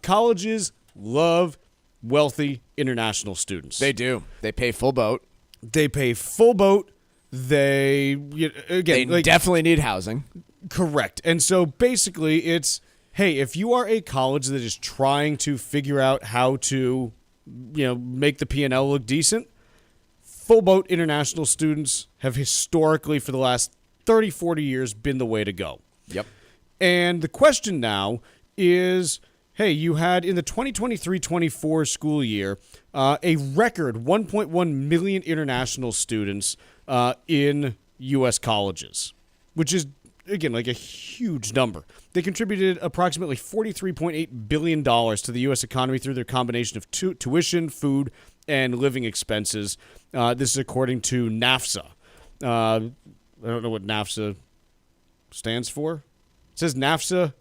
Colleges love wealthy international students. They do. They pay full boat. They definitely need housing. Correct. And so basically it's, hey, if you are a college that is trying to figure out how to, make the P&L look decent, full boat international students have historically for the last 30, 40 years been the way to go. Yep. And the question now is, hey, you had in the 2023-24 school year a record 1.1 million international students in U.S. colleges, which is, again, like a huge number. They contributed approximately $43.8 billion to the U.S. economy through their combination of tuition, food, and living expenses. This is according to NAFSA. I don't know what NAFSA stands for. It says NAFSA,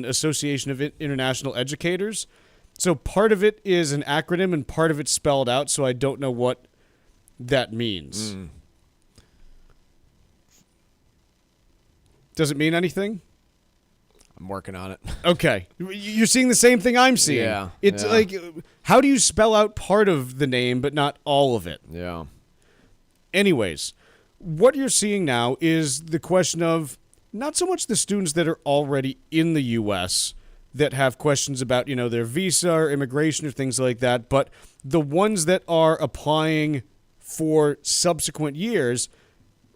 Association of International Educators. So part of it is an acronym and part of it's spelled out, so I don't know what that means. Does it mean anything? I'm working on it. Okay. You're seeing the same thing I'm seeing. Yeah. It's like, how do you spell out part of the name but not all of it? Yeah. Anyways, what you're seeing now is the question of not so much the students that are already in the U.S. that have questions about, their visa or immigration or things like that, but the ones that are applying for subsequent years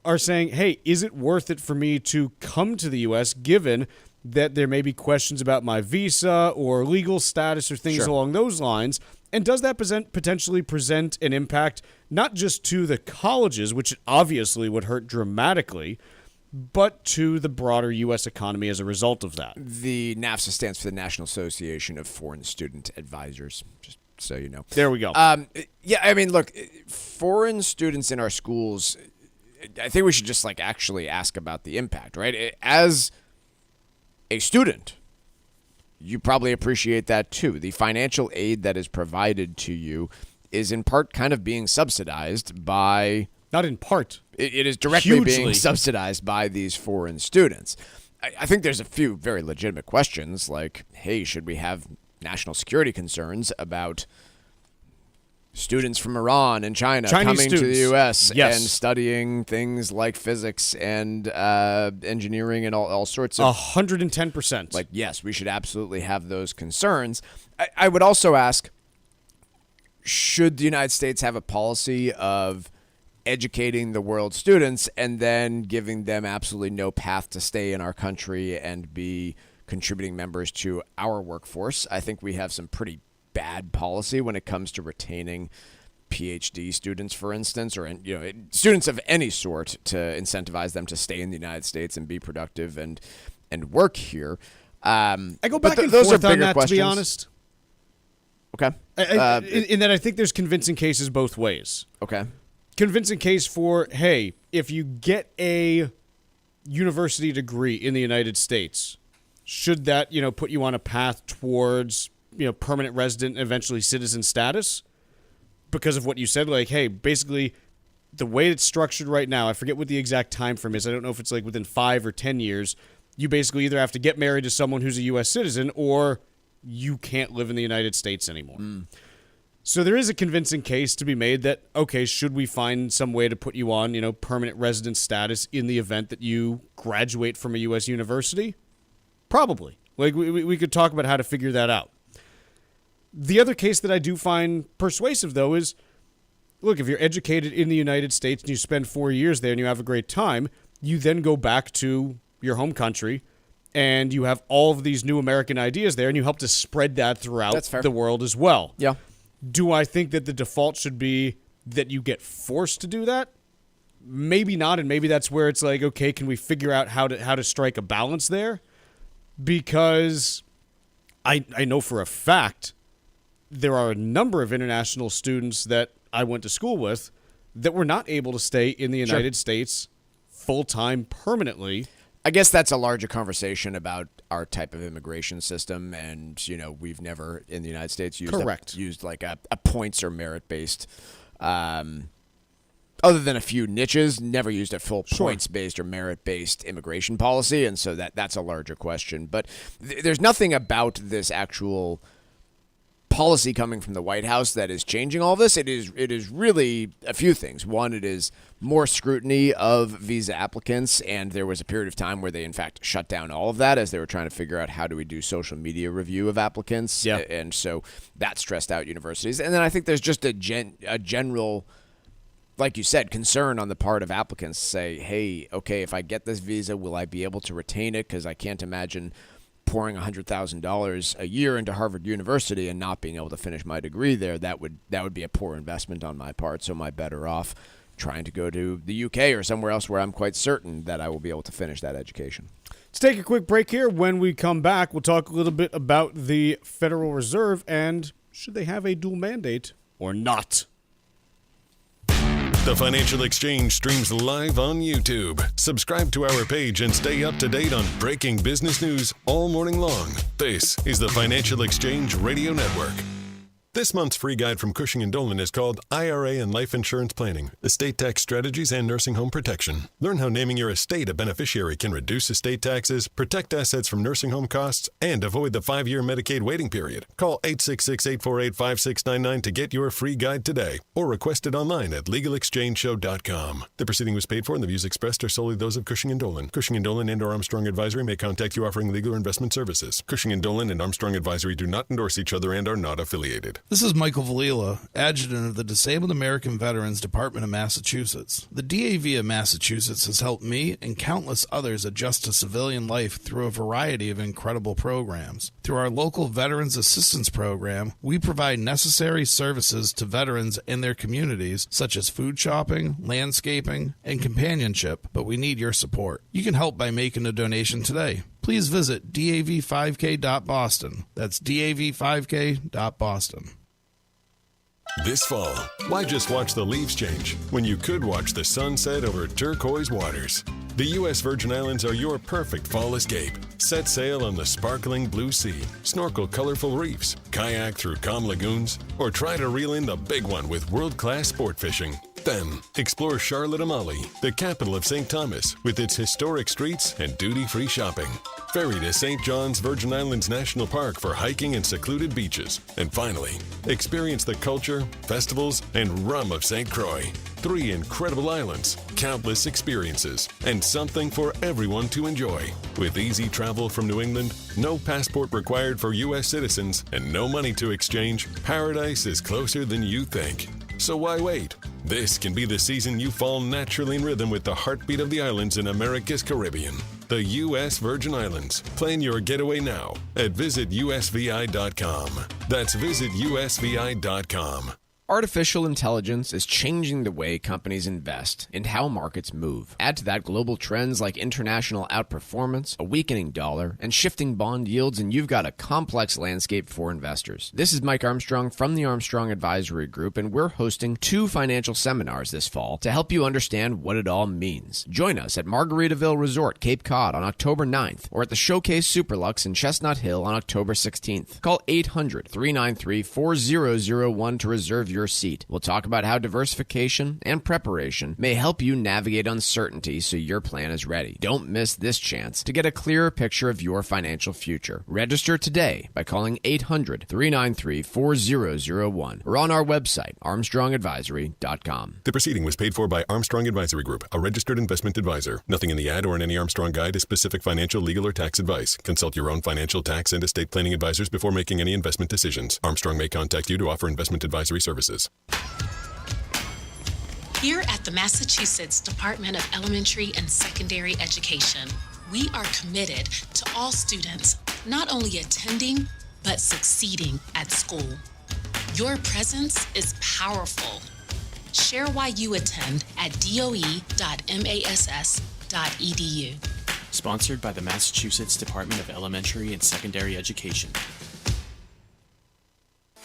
are saying, hey, is it worth it for me to come to the U.S. given that there may be questions about my visa or legal status or things along those lines? And does that potentially present an impact not just to the colleges, which it obviously would hurt dramatically, but to the broader U.S. economy as a result of that? The NAFSA stands for the National Association of Foreign Student Advisors, just so you know. There we go. Yeah, I mean, look, foreign students in our schools, I think we should just actually ask about the impact, right? As a student, you probably appreciate that too. The financial aid that is provided to you is in part kind of being subsidized by... Not in part. It is directly being subsidized by these foreign students. I think there's a few very legitimate questions like, hey, should we have national security concerns about students from Iran and China Chinese coming students. to the U.S. Yes. and studying things like physics and engineering and all sorts of... 110%. Yes, we should absolutely have those concerns. I would also ask, should the United States have a policy of educating the world's students and then giving them absolutely no path to stay in our country and be contributing members to our workforce? I think we have some pretty bad policy when it comes to retaining PhD students, for instance, or students of any sort, to incentivize them to stay in the United States and be productive and work here. I go back and forth on that, questions. to be honest. Okay. In that I think there's convincing cases both ways. Okay. Convincing case for, hey, if you get a university degree in the United States, should that, put you on a path towards, permanent resident, eventually citizen status? Because of what you said, hey, basically the way it's structured right now, I forget what the exact time frame is. I don't know if it's within 5 or 10 years. You basically either have to get married to someone who's a U.S. citizen or you can't live in the United States anymore. So there is a convincing case to be made that, okay, should we find some way to put you on, permanent resident status in the event that you graduate from a U.S. university? Probably. We could talk about how to figure that out. The other case that I do find persuasive, though, is, look, if you're educated in the United States and you spend 4 years there and you have a great time, you then go back to your home country and you have all of these new American ideas there and you help to spread that throughout the world as well. Yeah. Do I think that the default should be that you get forced to do that? Maybe not, and maybe that's where it's okay, can we figure out how to strike a balance there? Because I know for a fact there are a number of international students that I went to school with that were not able to stay in the United States full-time permanently. I guess that's a larger conversation about our type of immigration system, and we've never in the United States used a points or merit based, other than a few niches, never used a full points based or merit based immigration policy, and so that's a larger question. But there's nothing about this actual policy coming from the White House that is changing all this. It is really a few things. One, it is more scrutiny of visa applicants, and there was a period of time where they, in fact, shut down all of that as they were trying to figure out how do we do social media review of applicants. Yeah. And so that stressed out universities. And then I think there's just a general, like you said, concern on the part of applicants to say, hey, okay, if I get this visa, will I be able to retain it? Because I can't imagine pouring $100,000 a year into Harvard University and not being able to finish my degree there. That would be a poor investment on my part. So am I better off trying to go to the UK or somewhere else where I'm quite certain that I will be able to finish that education? Let's take a quick break here. When we come back, we'll talk a little bit about the Federal Reserve and should they have a dual mandate or not. The Financial Exchange streams live on YouTube. Subscribe to our page and stay up to date on breaking business news all morning long. This is the Financial Exchange Radio Network. This month's free guide from Cushing & Dolan is called IRA and Life Insurance Planning, Estate Tax Strategies and Nursing Home Protection. Learn how naming your estate a beneficiary can reduce estate taxes, protect assets from nursing home costs, and avoid the 5-year Medicaid waiting period. Call 866-848-5699 to get your free guide today, or request it online at LegalExchangeShow.com. The proceeding was paid for, and the views expressed are solely those of Cushing & Dolan. Cushing & Dolan and/or Armstrong Advisory may contact you offering legal or investment services. Cushing & Dolan and Armstrong Advisory do not endorse each other and are not affiliated. This is Michael Valila, Adjutant of the Disabled American Veterans Department of Massachusetts. The DAV of Massachusetts has helped me and countless others adjust to civilian life through a variety of incredible programs. Through our local Veterans Assistance Program, we provide necessary services to veterans and their communities, such as food shopping, landscaping, and companionship, but we need your support. You can help by making a donation today. Please visit dav5k.boston. That's dav5k.boston. This fall, why just watch the leaves change when you could watch the sunset over turquoise waters? The U.S. Virgin Islands are your perfect fall escape. Set sail on the sparkling blue sea, snorkel colorful reefs, kayak through calm lagoons, or try to reel in the big one with world-class sport fishing. Then, explore Charlotte Amalie, the capital of St. Thomas, with its historic streets and duty-free shopping. Ferry to St. John's Virgin Islands National Park for hiking and secluded beaches. And finally, experience the culture, festivals, and rum of St. Croix. 3 incredible islands, countless experiences, and something for everyone to enjoy. With easy travel from New England, no passport required for U.S. citizens, and no money to exchange, paradise is closer than you think. So why wait? This can be the season you fall naturally in rhythm with the heartbeat of the islands in America's Caribbean. The U.S. Virgin Islands. Plan your getaway now at visitusvi.com. That's visitusvi.com. Artificial intelligence is changing the way companies invest and how markets move. Add to that global trends like international outperformance, a weakening dollar, and shifting bond yields, and you've got a complex landscape for investors. This is Mike Armstrong from the Armstrong Advisory Group, and we're hosting 2 financial seminars this fall to help you understand what it all means. Join us at Margaritaville Resort, Cape Cod on October 9th, or at the Showcase Superlux in Chestnut Hill on October 16th. Call 800-393-4001 to reserve your seat. We'll talk about how diversification and preparation may help you navigate uncertainty so your plan is ready. Don't miss this chance to get a clearer picture of your financial future. Register today by calling 800-393-4001 or on our website, armstrongadvisory.com. The proceeding was paid for by Armstrong Advisory Group, a registered investment advisor. Nothing in the ad or in any Armstrong guide is specific financial, legal, or tax advice. Consult your own financial, tax, and estate planning advisors before making any investment decisions. Armstrong may contact you to offer investment advisory services. Here at the Massachusetts Department of Elementary and Secondary Education, we are committed to all students not only attending, but succeeding at school. Your presence is powerful. Share why you attend at doe.mass.edu. Sponsored by the Massachusetts Department of Elementary and Secondary Education.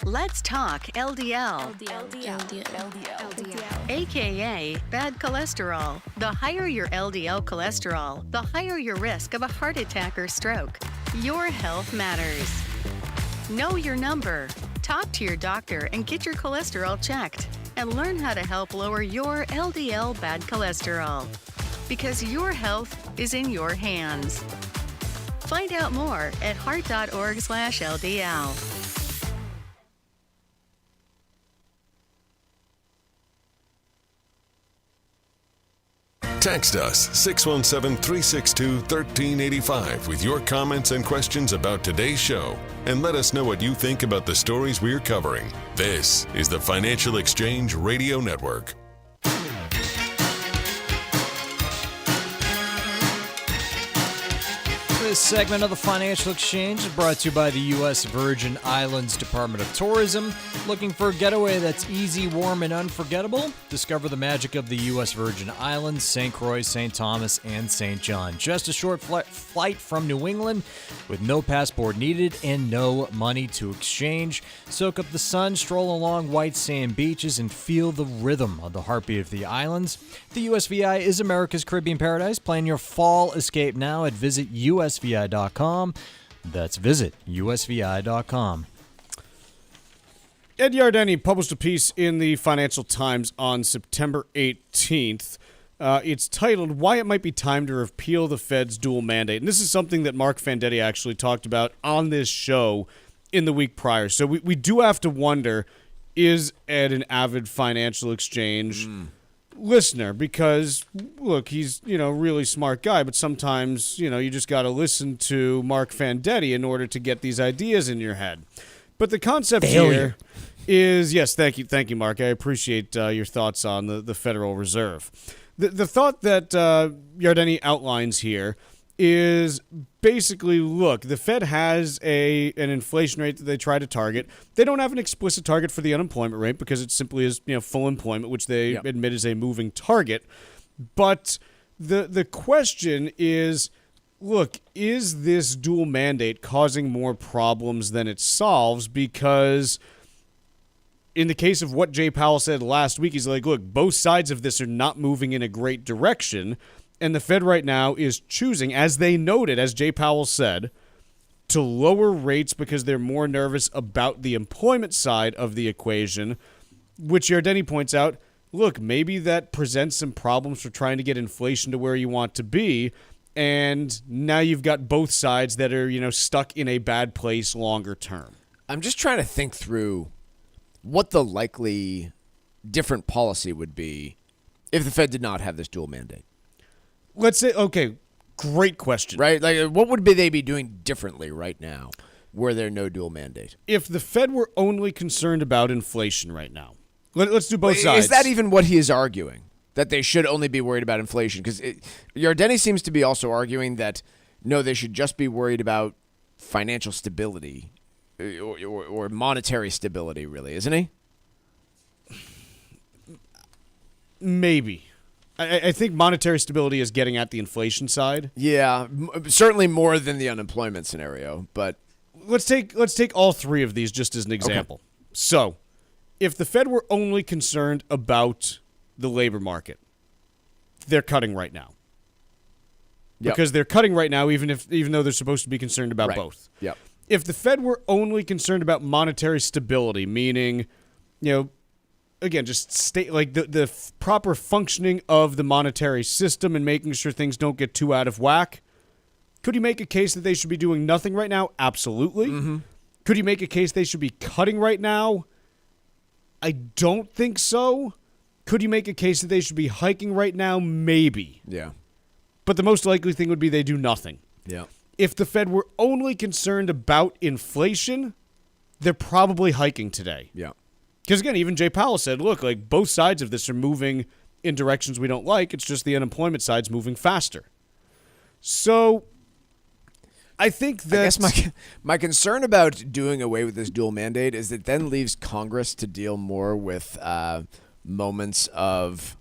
Let's talk LDL. AKA bad cholesterol. The higher your LDL cholesterol, the higher your risk of a heart attack or stroke. Your health matters. Know your number. Talk to your doctor and get your cholesterol checked. And learn how to help lower your LDL bad cholesterol. Because your health is in your hands. Find out more at heart.org/LDL. Text us 617-362-1385 with your comments and questions about today's show, and let us know what you think about the stories we're covering. This is the Financial Exchange Radio Network. This segment of the Financial Exchange is brought to you by the U.S. Virgin Islands Department of Tourism. Looking for a getaway that's easy, warm, and unforgettable? Discover the magic of the U.S. Virgin Islands, St. Croix, St. Thomas, and St. John. Just a short flight from New England with no passport needed and no money to exchange. Soak up the sun, stroll along white sand beaches, and feel the rhythm of the heartbeat of the islands. The USVI is America's Caribbean paradise. Plan your fall escape now at visitusvi.com. That's visit usvi.com. Ed Yardeni published a piece in the Financial Times on September 18th. It's titled, Why It Might Be Time to Repeal the Fed's Dual Mandate. And this is something that Mark Fandetti actually talked about on this show in the week prior. So we do have to wonder, is Ed an avid Financial Exchange listener? Because, look, he's, a really smart guy, but sometimes, you just got to listen to Mark Fandetti in order to get these ideas in your head. But the concept here is, yes, thank you, Mark. I appreciate your thoughts on the Federal Reserve. The thought that Yardeni outlines here is basically, look, the Fed has an inflation rate that they try to target. They don't have an explicit target for the unemployment rate because it simply is full employment, which they admit is a moving target. But the question is, look, is this dual mandate causing more problems than it solves? Because in the case of what Jay Powell said last week, he's like, look, both sides of this are not moving in a great direction. And the Fed right now is choosing, as they noted, as Jay Powell said, to lower rates because they're more nervous about the employment side of the equation, which Yardeni points out, look, maybe that presents some problems for trying to get inflation to where you want to be. And now you've got both sides that are, stuck in a bad place longer term. I'm just trying to think through what the likely different policy would be if the Fed did not have this dual mandate. Let's say, okay, great question. Right? Like, what would they be doing differently right now were there no dual mandate? If the Fed were only concerned about inflation right now, let's do both sides. Is that even what he is arguing? That they should only be worried about inflation? Because Yardeni seems to be also arguing that, no, they should just be worried about financial stability or monetary stability, really, isn't he? Maybe. I think monetary stability is getting at the inflation side. Yeah, certainly more than the unemployment scenario. But let's take all three of these just as an example. Okay. So, if the Fed were only concerned about the labor market, they're cutting right now. Yep. Because they're cutting right now, even though they're supposed to be concerned about both. Yep. If the Fed were only concerned about monetary stability, meaning, again, just state like the proper functioning of the monetary system and making sure things don't get too out of whack, could you make a case that they should be doing nothing right now? Absolutely. Mm-hmm. Could you make a case they should be cutting right now? I don't think so. Could you make a case that they should be hiking right now? Maybe. Yeah. But the most likely thing would be they do nothing. Yeah. If the Fed were only concerned about inflation, they're probably hiking today. Yeah. Because, again, even Jay Powell said, look, like both sides of this are moving in directions we don't like. It's just the unemployment side's moving faster. So I think that... I guess my concern about doing away with this dual mandate is that then leaves Congress to deal more with moments of...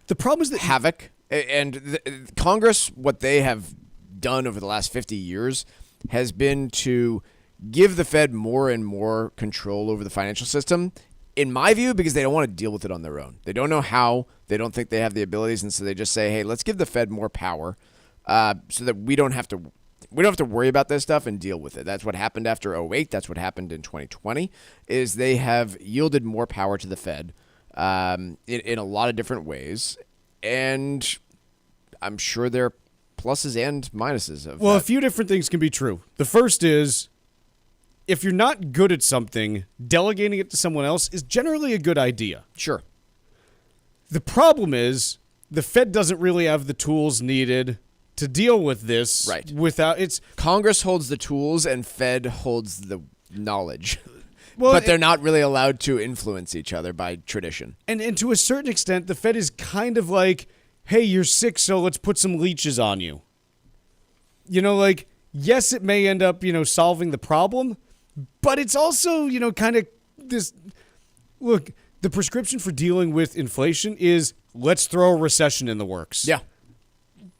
The problem is that... havoc. And Congress, what they have done over the last 50 years has been to give the Fed more and more control over the financial system, in my view, because they don't want to deal with it on their own. They don't know how. They don't think they have the abilities, and so they just say, hey, let's give the Fed more power so that we don't have to worry about this stuff and deal with it. That's what happened after 2008. That's what happened in 2020, is they have yielded more power to the Fed in a lot of different ways, and I'm sure there are pluses and minuses of Well, that. a few different things can be true. The first is, if you're not good at something, delegating it to someone else is generally a good idea. Sure. The problem is the Fed doesn't really have the tools needed to deal with this. Right. Without it's Congress holds the tools and Fed holds the knowledge. Well, but they're not really allowed to influence each other by tradition. And to a certain extent, the Fed is kind of like, hey, you're sick, so let's put some leeches on you. You know, like, yes, it may end up, solving the problem, but it's also, kind of this. Look, the prescription for dealing with inflation is let's throw a recession in the works. Yeah.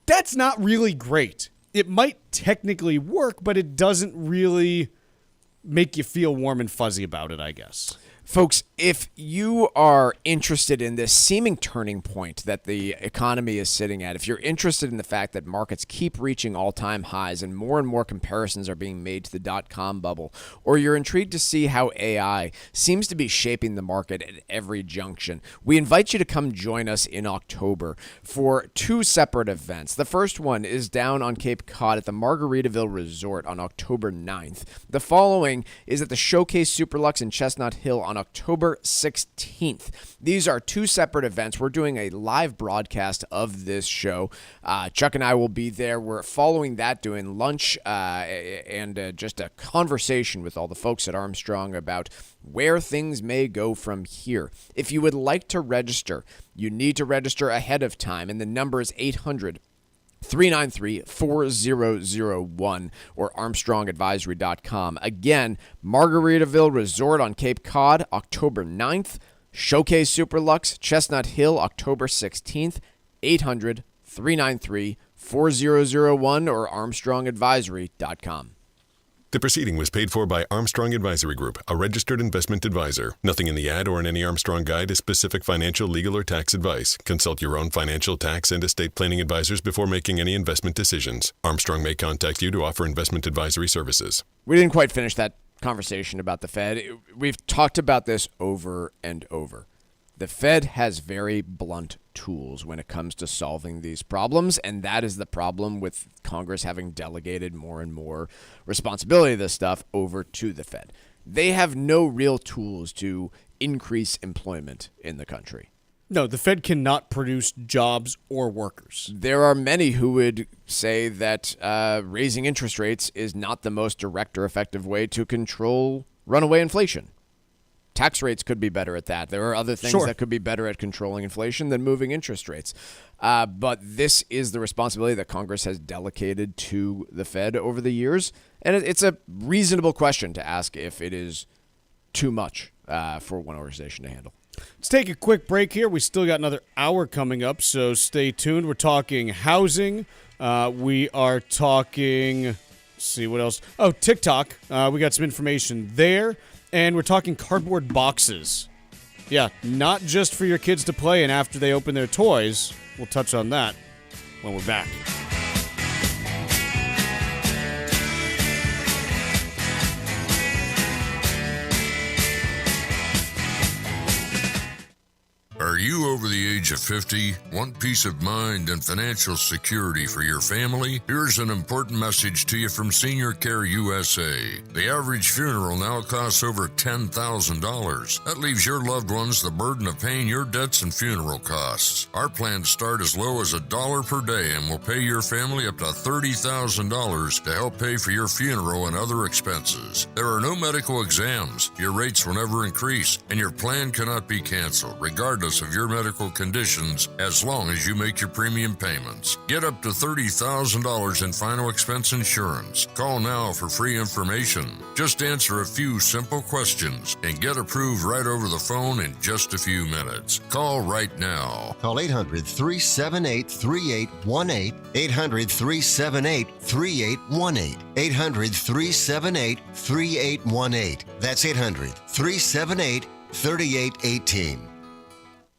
That's not really great. It might technically work, but it doesn't really make you feel warm and fuzzy about it, I guess. Folks, if you are interested in this seeming turning point that the economy is sitting at, if you're interested in the fact that markets keep reaching all-time highs and more comparisons are being made to the dot-com bubble, or you're intrigued to see how AI seems to be shaping the market at every junction, we invite you to come join us in October for 2 separate events. The first one is down on Cape Cod at the Margaritaville Resort on October 9th. The following is at the Showcase Superlux in Chestnut Hill on October 16th. These are 2 separate events. We're doing a live broadcast of this show. Chuck and I will be there. We're following that, doing lunch and just a conversation with all the folks at Armstrong about where things may go from here. If you would like to register, you need to register ahead of time, and the number is 800-393-4001 or armstrongadvisory.com. Again, Margaritaville Resort on Cape Cod, October 9th. Showcase Superlux, Chestnut Hill, October 16th. 800-393-4001 or armstrongadvisory.com. The proceeding was paid for by Armstrong Advisory Group, a registered investment advisor. Nothing in the ad or in any Armstrong guide is specific financial, legal, or tax advice. Consult your own financial, tax, and estate planning advisors before making any investment decisions. Armstrong may contact you to offer investment advisory services. We didn't quite finish that conversation about the Fed. We've talked about this over and over. The Fed has very blunt tools when it comes to solving these problems, and that is the problem with Congress having delegated more and more responsibility of this stuff over to the Fed. They have no real tools to increase employment in the country. No, the Fed cannot produce jobs or workers. There are many who would say that raising interest rates is not the most direct or effective way to control runaway inflation. Tax rates could be better at that. There are other things that could be better at controlling inflation than moving interest rates. But this is the responsibility that Congress has delegated to the Fed over the years. And it's a reasonable question to ask if it is too much for one organization to handle. Let's take a quick break here. We still got another hour coming up, so stay tuned. We're talking housing. We are talking, let's see what else. Oh, TikTok. We got some information there. And we're talking cardboard boxes. Yeah, not just for your kids to play in after they open their toys. We'll touch on that when we're back. Are you over the age of 50? Want peace of mind and financial security for your family? Here's an important message to you from Senior Care USA. The average funeral now costs over $10,000. That leaves your loved ones the burden of paying your debts and funeral costs. Our plans start as low as $1 per day and will pay your family up to $30,000 to help pay for your funeral and other expenses. There are no medical exams, your rates will never increase, and your plan cannot be canceled, regardless of your medical conditions, as long as you make your premium payments. Get up to $30,000 in final expense insurance. Call now for free information. Just answer a few simple questions and get approved right over the phone in just a few minutes. Call right now. Call 800-378-3818. 800-378-3818. 800-378-3818. That's 800-378-3818.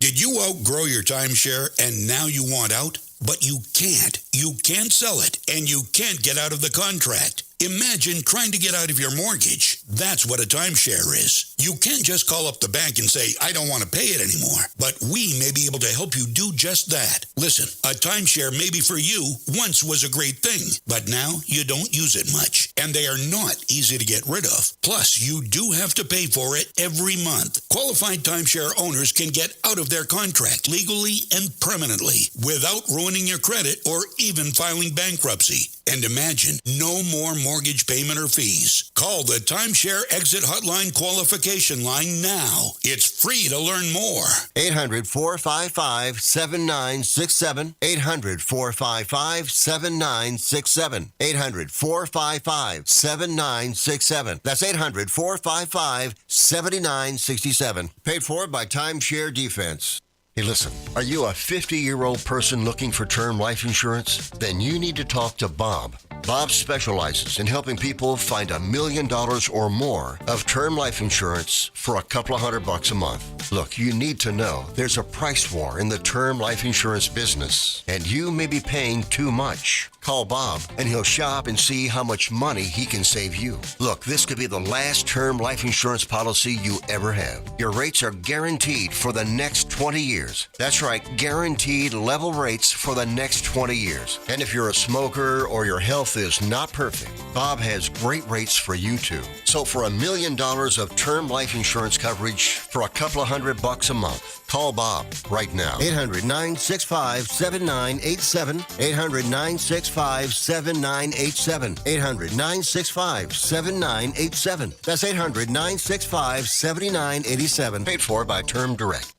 Did you outgrow your timeshare and now you want out? But you can't. You can't sell it, and you can't get out of the contract. Imagine trying to get out of your mortgage. That's what a timeshare is. You can't just call up the bank and say, I don't want to pay it anymore. But we may be able to help you do just that. Listen, a timeshare maybe for you once was a great thing, but now you don't use it much. And they are not easy to get rid of. Plus, you do have to pay for it every month. Qualified timeshare owners can get out of their contract legally and permanently without ruining your credit or even filing bankruptcy. And imagine, no more mortgage payment or fees. Call the Timeshare Exit Hotline qualification line now. It's free to learn more. 800-455-7967. 800-455-7967. 800-455-7967. That's 800-455-7967. Paid for by Timeshare Defense. Hey, listen, are you a 50-year-old person looking for term life insurance? Then you need to talk to Bob. Bob specializes in helping people find $1 million or more of term life insurance for a couple of $100 a month. Look, you need to know there's a price war in the term life insurance business, and you may be paying too much. Call Bob, and he'll shop and see how much money he can save you. Look, this could be the last term life insurance policy you ever have. Your rates are guaranteed for the next 20 years. That's right, guaranteed level rates for the next 20 years. And if you're a smoker or your health is not perfect, Bob has great rates for you too. So for $1 million of term life insurance coverage for a couple of $100 a month, call Bob right now. 800-965-7987. 800-965-7987. 800-965-7987. That's 800-965-7987. Paid for by Term Direct.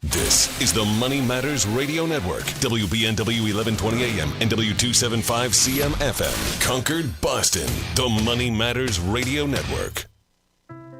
This is the Money Matters Radio Network, WBNW 1120 AM and W275 CM FM. Concord, Boston, the Money Matters Radio Network.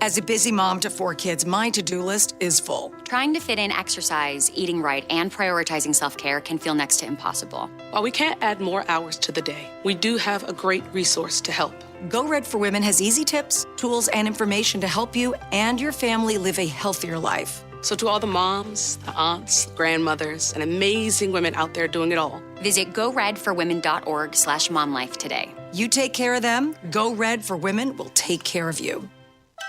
As a busy mom to 4 kids, my to-do list is full. Trying to fit in exercise, eating right, and prioritizing self-care can feel next to impossible. While we can't add more hours to the day, we do have a great resource to help. Go Red for Women has easy tips, tools, and information to help you and your family live a healthier life. So to all the moms, the aunts, grandmothers, and amazing women out there doing it all, visit goredforwomen.org/momlife today. You take care of them, Go Red for Women will take care of you.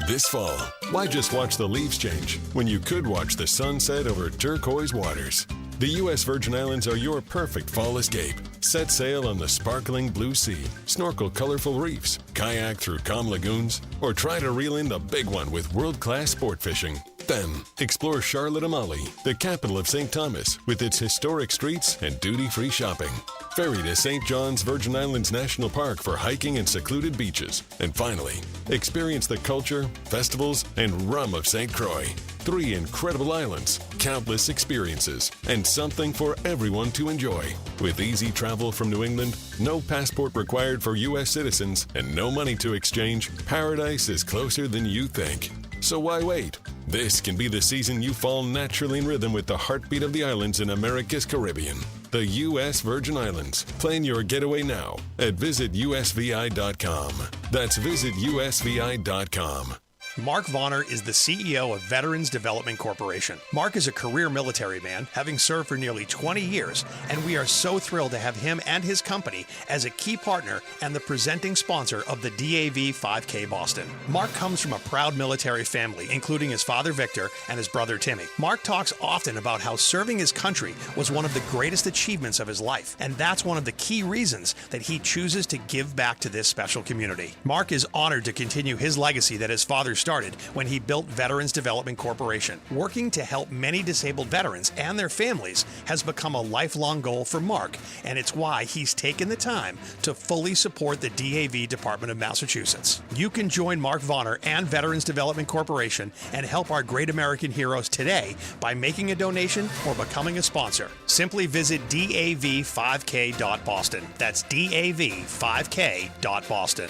This fall, why just watch the leaves change when you could watch the sunset over turquoise waters? The U.S. Virgin Islands are your perfect fall escape. Set sail on the sparkling blue sea, snorkel colorful reefs, kayak through calm lagoons, or try to reel in the big one with world-class sport fishing. Then, explore Charlotte-Amalie, the capital of St. Thomas, with its historic streets and duty-free shopping. Ferry to St. John's Virgin Islands National Park for hiking and secluded beaches. And finally, experience the culture, festivals, and rum of St. Croix. 3 incredible islands, countless experiences, and something for everyone to enjoy. With easy travel from New England, no passport required for U.S. citizens, and no money to exchange, paradise is closer than you think. So why wait? This can be the season you fall naturally in rhythm with the heartbeat of the islands in America's Caribbean. The U.S. Virgin Islands. Plan your getaway now at visitusvi.com. That's visitusvi.com. Mark Vonner is the CEO of Veterans Development Corporation. Mark is a career military man, having served for nearly 20 years, and we are so thrilled to have him and his company as a key partner and the presenting sponsor of the DAV 5K Boston. Mark comes from a proud military family, including his father Victor and his brother Timmy. Mark talks often about how serving his country was one of the greatest achievements of his life, and that's one of the key reasons that he chooses to give back to this special community. Mark is honored to continue his legacy that his father started when he built Veterans Development Corporation. Working to help many disabled veterans and their families has become a lifelong goal for Mark, and it's why he's taken the time to fully support the DAV Department of Massachusetts. You can join Mark Vonner and Veterans Development Corporation and help our great American heroes today by making a donation or becoming a sponsor. Simply visit dav5k.boston. That's dav5k.boston.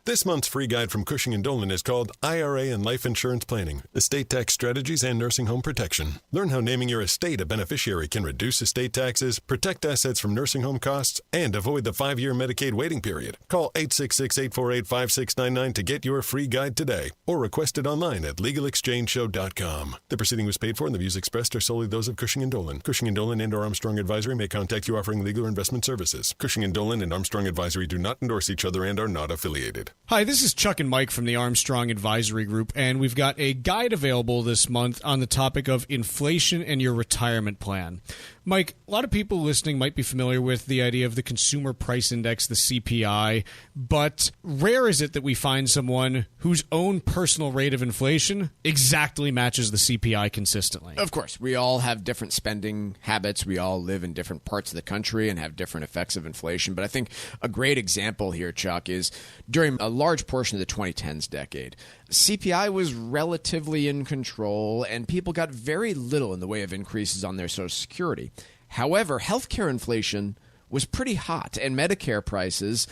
This month's free guide from Cushing & Dolan is called IRA and Life Insurance Planning, Estate Tax Strategies and Nursing Home Protection. Learn how naming your estate a beneficiary can reduce estate taxes, protect assets from nursing home costs, and avoid the 5-year Medicaid waiting period. Call 866-848-5699 to get your free guide today, or request it online at LegalExchangeShow.com. The proceeding was paid for, and the views expressed are solely those of Cushing & Dolan. Cushing & Dolan and/or Armstrong Advisory may contact you offering legal or investment services. Cushing & Dolan and Armstrong Advisory do not endorse each other and are not affiliated. Hi, this is Chuck and Mike from the Armstrong Advisory Group, and we've got a guide available this month on the topic of inflation and your retirement plan. Mike, a lot of people listening might be familiar with the idea of the Consumer Price Index, the CPI, but rare is it that we find someone whose own personal rate of inflation exactly matches the CPI consistently. Of course, we all have different spending habits. We all live in different parts of the country and have different effects of inflation. But I think a great example here, Chuck, is during a large portion of the 2010s decade, CPI was relatively in control and people got very little in the way of increases on their Social Security. However, healthcare inflation was pretty hot, and Medicare prices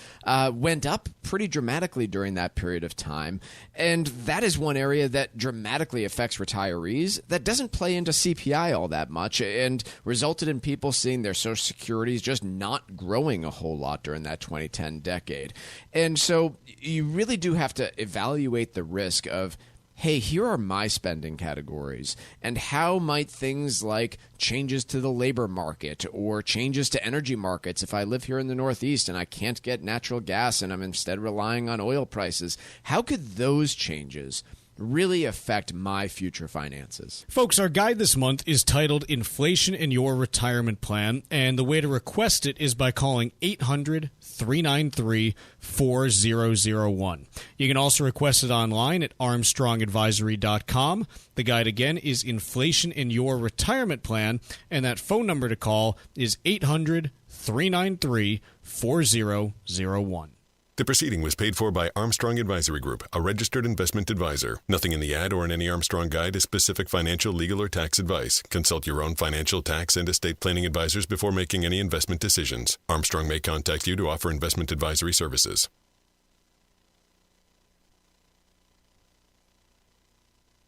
went up pretty dramatically during that period of time. And that is one area that dramatically affects retirees that doesn't play into CPI all that much and resulted in people seeing their Social Securities just not growing a whole lot during that 2010 decade. And so you really do have to evaluate the risk of, hey, here are my spending categories, and how might things like changes to the labor market or changes to energy markets, if I live here in the Northeast and I can't get natural gas and I'm instead relying on oil prices, how could those changes really affect my future finances? Folks, our guide this month is titled Inflation in Your Retirement Plan, and the way to request it is by calling 800-393-4001. You can also request it online at armstrongadvisory.com. The guide again is Inflation in Your Retirement Plan, and that phone number to call is 800-393-4001. The proceeding was paid for by Armstrong Advisory Group, a registered investment advisor. Nothing in the ad or in any Armstrong guide is specific financial, legal, or tax advice. Consult your own financial, tax, and estate planning advisors before making any investment decisions. Armstrong may contact you to offer investment advisory services.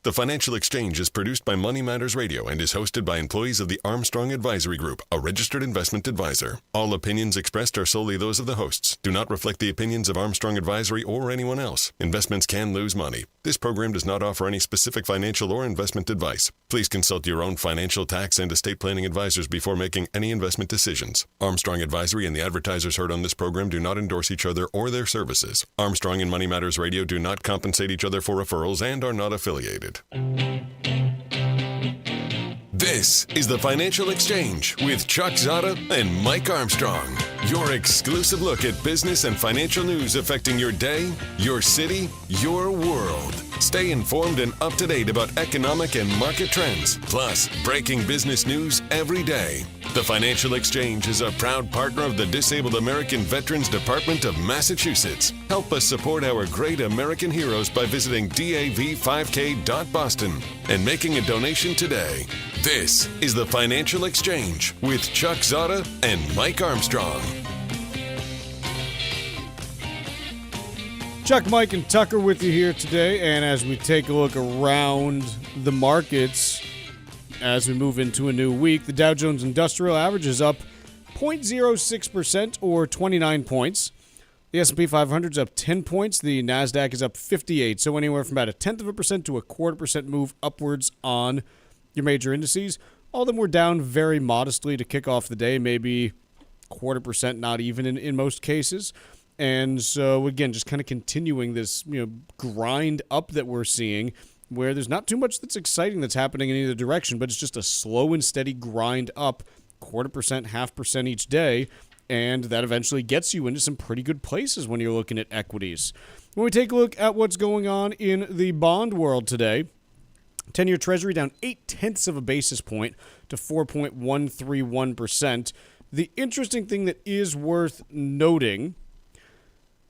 The Financial Exchange is produced by Money Matters Radio and is hosted by employees of the Armstrong Advisory Group, a registered investment advisor. All opinions expressed are solely those of the hosts, do not reflect the opinions of Armstrong Advisory or anyone else. Investments can lose money. This program does not offer any specific financial or investment advice. Please consult your own financial, tax, and estate planning advisors before making any investment decisions. Armstrong Advisory and the advertisers heard on this program do not endorse each other or their services. Armstrong and Money Matters Radio do not compensate each other for referrals and are not affiliated. This is the Financial Exchange with Chuck Zodda and Mike Armstrong. Your exclusive look at business and financial news affecting your day, your city, your world. Stay informed and up to date about economic and market trends, plus breaking business news every day. The Financial Exchange is a proud partner of the Disabled American Veterans Department of Massachusetts. Help us support our great American heroes by visiting dav5k.boston and making a donation today. This is the Financial Exchange with Chuck Zodda and Mike Armstrong. Chuck, Mike, and Tucker with you here today, and as we take a look around the markets as we move into a new week, the Dow Jones Industrial Average is up 0.06% or 29 points. The S&P 500 is up 10 points. The NASDAQ is up 58, so anywhere from about 0.1% to 0.25% move upwards on your major indices. All of them were down very modestly to kick off the day, maybe 0.25%, not even in most cases. And so, again, just kind of continuing this grind up that we're seeing, where there's not too much that's exciting that's happening in either direction, but it's just a slow and steady grind up, 0.25%, 0.5% each day, and that eventually gets you into some pretty good places when you're looking at equities. When we take a look at what's going on in the bond world today, 10-year Treasury down 0.8 of a basis point to 4.131%. The interesting thing that is worth noting,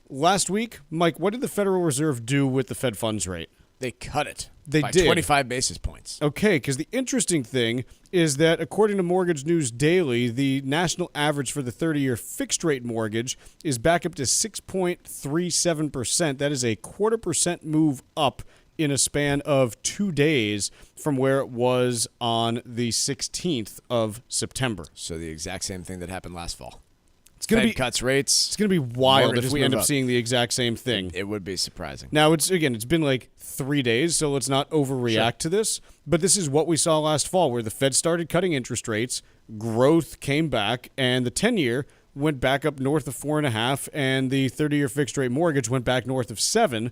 last week, Mike, what did the Federal Reserve do with the Fed funds rate? They cut it They by did. 25 basis points. Okay, because the interesting thing is that according to Mortgage News Daily, the national average for the 30-year fixed-rate mortgage is back up to 6.37%. That is a 0.25% move up in a span of 2 days from where it was on the 16th of September. So the exact same thing that happened last fall. It's going to be cuts rates. It's going to be wild mortgages if we end move up up. seeing the exact same thing. It would be surprising. Now, it's been like 3 days, so let's not overreact to this. But this is what we saw last fall, where the Fed started cutting interest rates, growth came back, and the 10-year went back up north of 4.5, and the 30-year fixed-rate mortgage went back north of 7.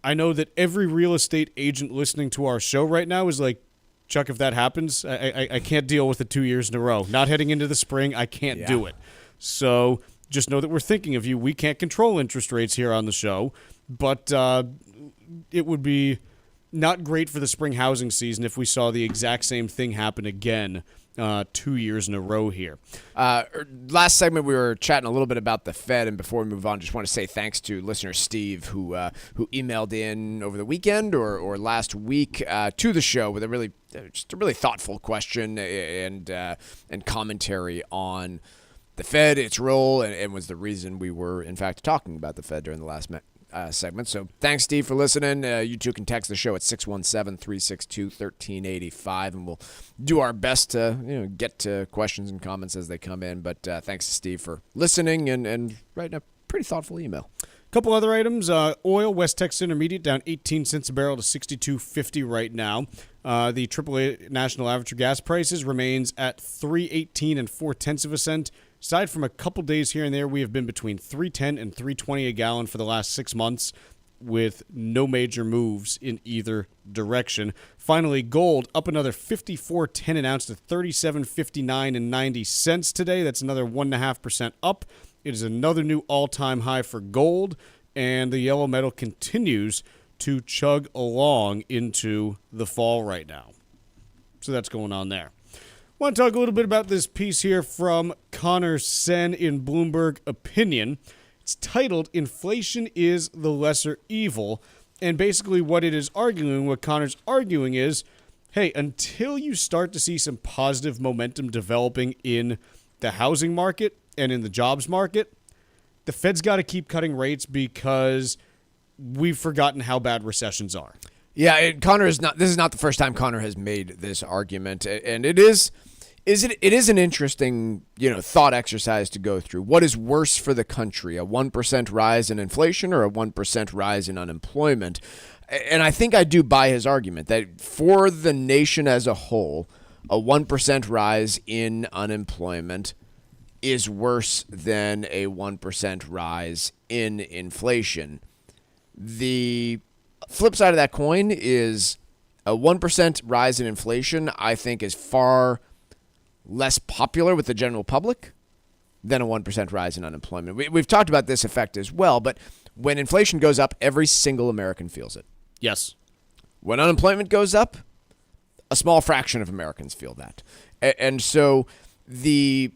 I know that every real estate agent listening to our show right now is like, Chuck, if that happens, I can't deal with it 2 years in a row. Not heading into the spring, I can't do it. So just know that we're thinking of you. We can't control interest rates here on the show, but it would be not great for the spring housing season if we saw the exact same thing happen again 2 years in a row here. Last segment, we were chatting a little bit about the Fed, and before we move on, just want to say thanks to listener Steve, who emailed in over the weekend or last week to the show with a really thoughtful question and commentary on the Fed, its role, and was the reason we were, in fact, talking about the Fed during the last segment. So thanks, Steve, for listening. You too can text the show at 617-362-1385, and we'll do our best to get to questions and comments as they come in. But thanks to Steve for listening and writing a pretty thoughtful email. Couple other items. Oil, West Texas Intermediate, down 18 cents a barrel to $62.50 right now. The AAA national average for gas prices remains at $3.18 and 0.4 of a cent. Aside from a couple days here and there, we have been between $3.10 and $3.20 a gallon for the last 6 months, with no major moves in either direction. Finally, gold up another 54.10 an ounce to $37.59 and 90 cents today. That's another 1.5% up. It is another new all-time high for gold, and the yellow metal continues to chug along into the fall right now. So that's going on there. I want to talk a little bit about this piece here from Connor Sen in Bloomberg Opinion. It's titled, Inflation is the Lesser Evil. And basically what Connor's arguing is, hey, until you start to see some positive momentum developing in the housing market and in the jobs market, the Fed's got to keep cutting rates because we've forgotten how bad recessions are. Yeah, this is not the first time Connor has made this argument, and it is an interesting, thought exercise to go through. What is worse for the country, a 1% rise in inflation or a 1% rise in unemployment? And I think I do buy his argument that for the nation as a whole, a 1% rise in unemployment is worse than a 1% rise in inflation. The flip side of that coin is a 1% rise in inflation, I think, is far less popular with the general public than a 1% rise in unemployment. We've talked about this effect as well, but when inflation goes up, every single American feels it. Yes. When unemployment goes up, a small fraction of Americans feel that. And so I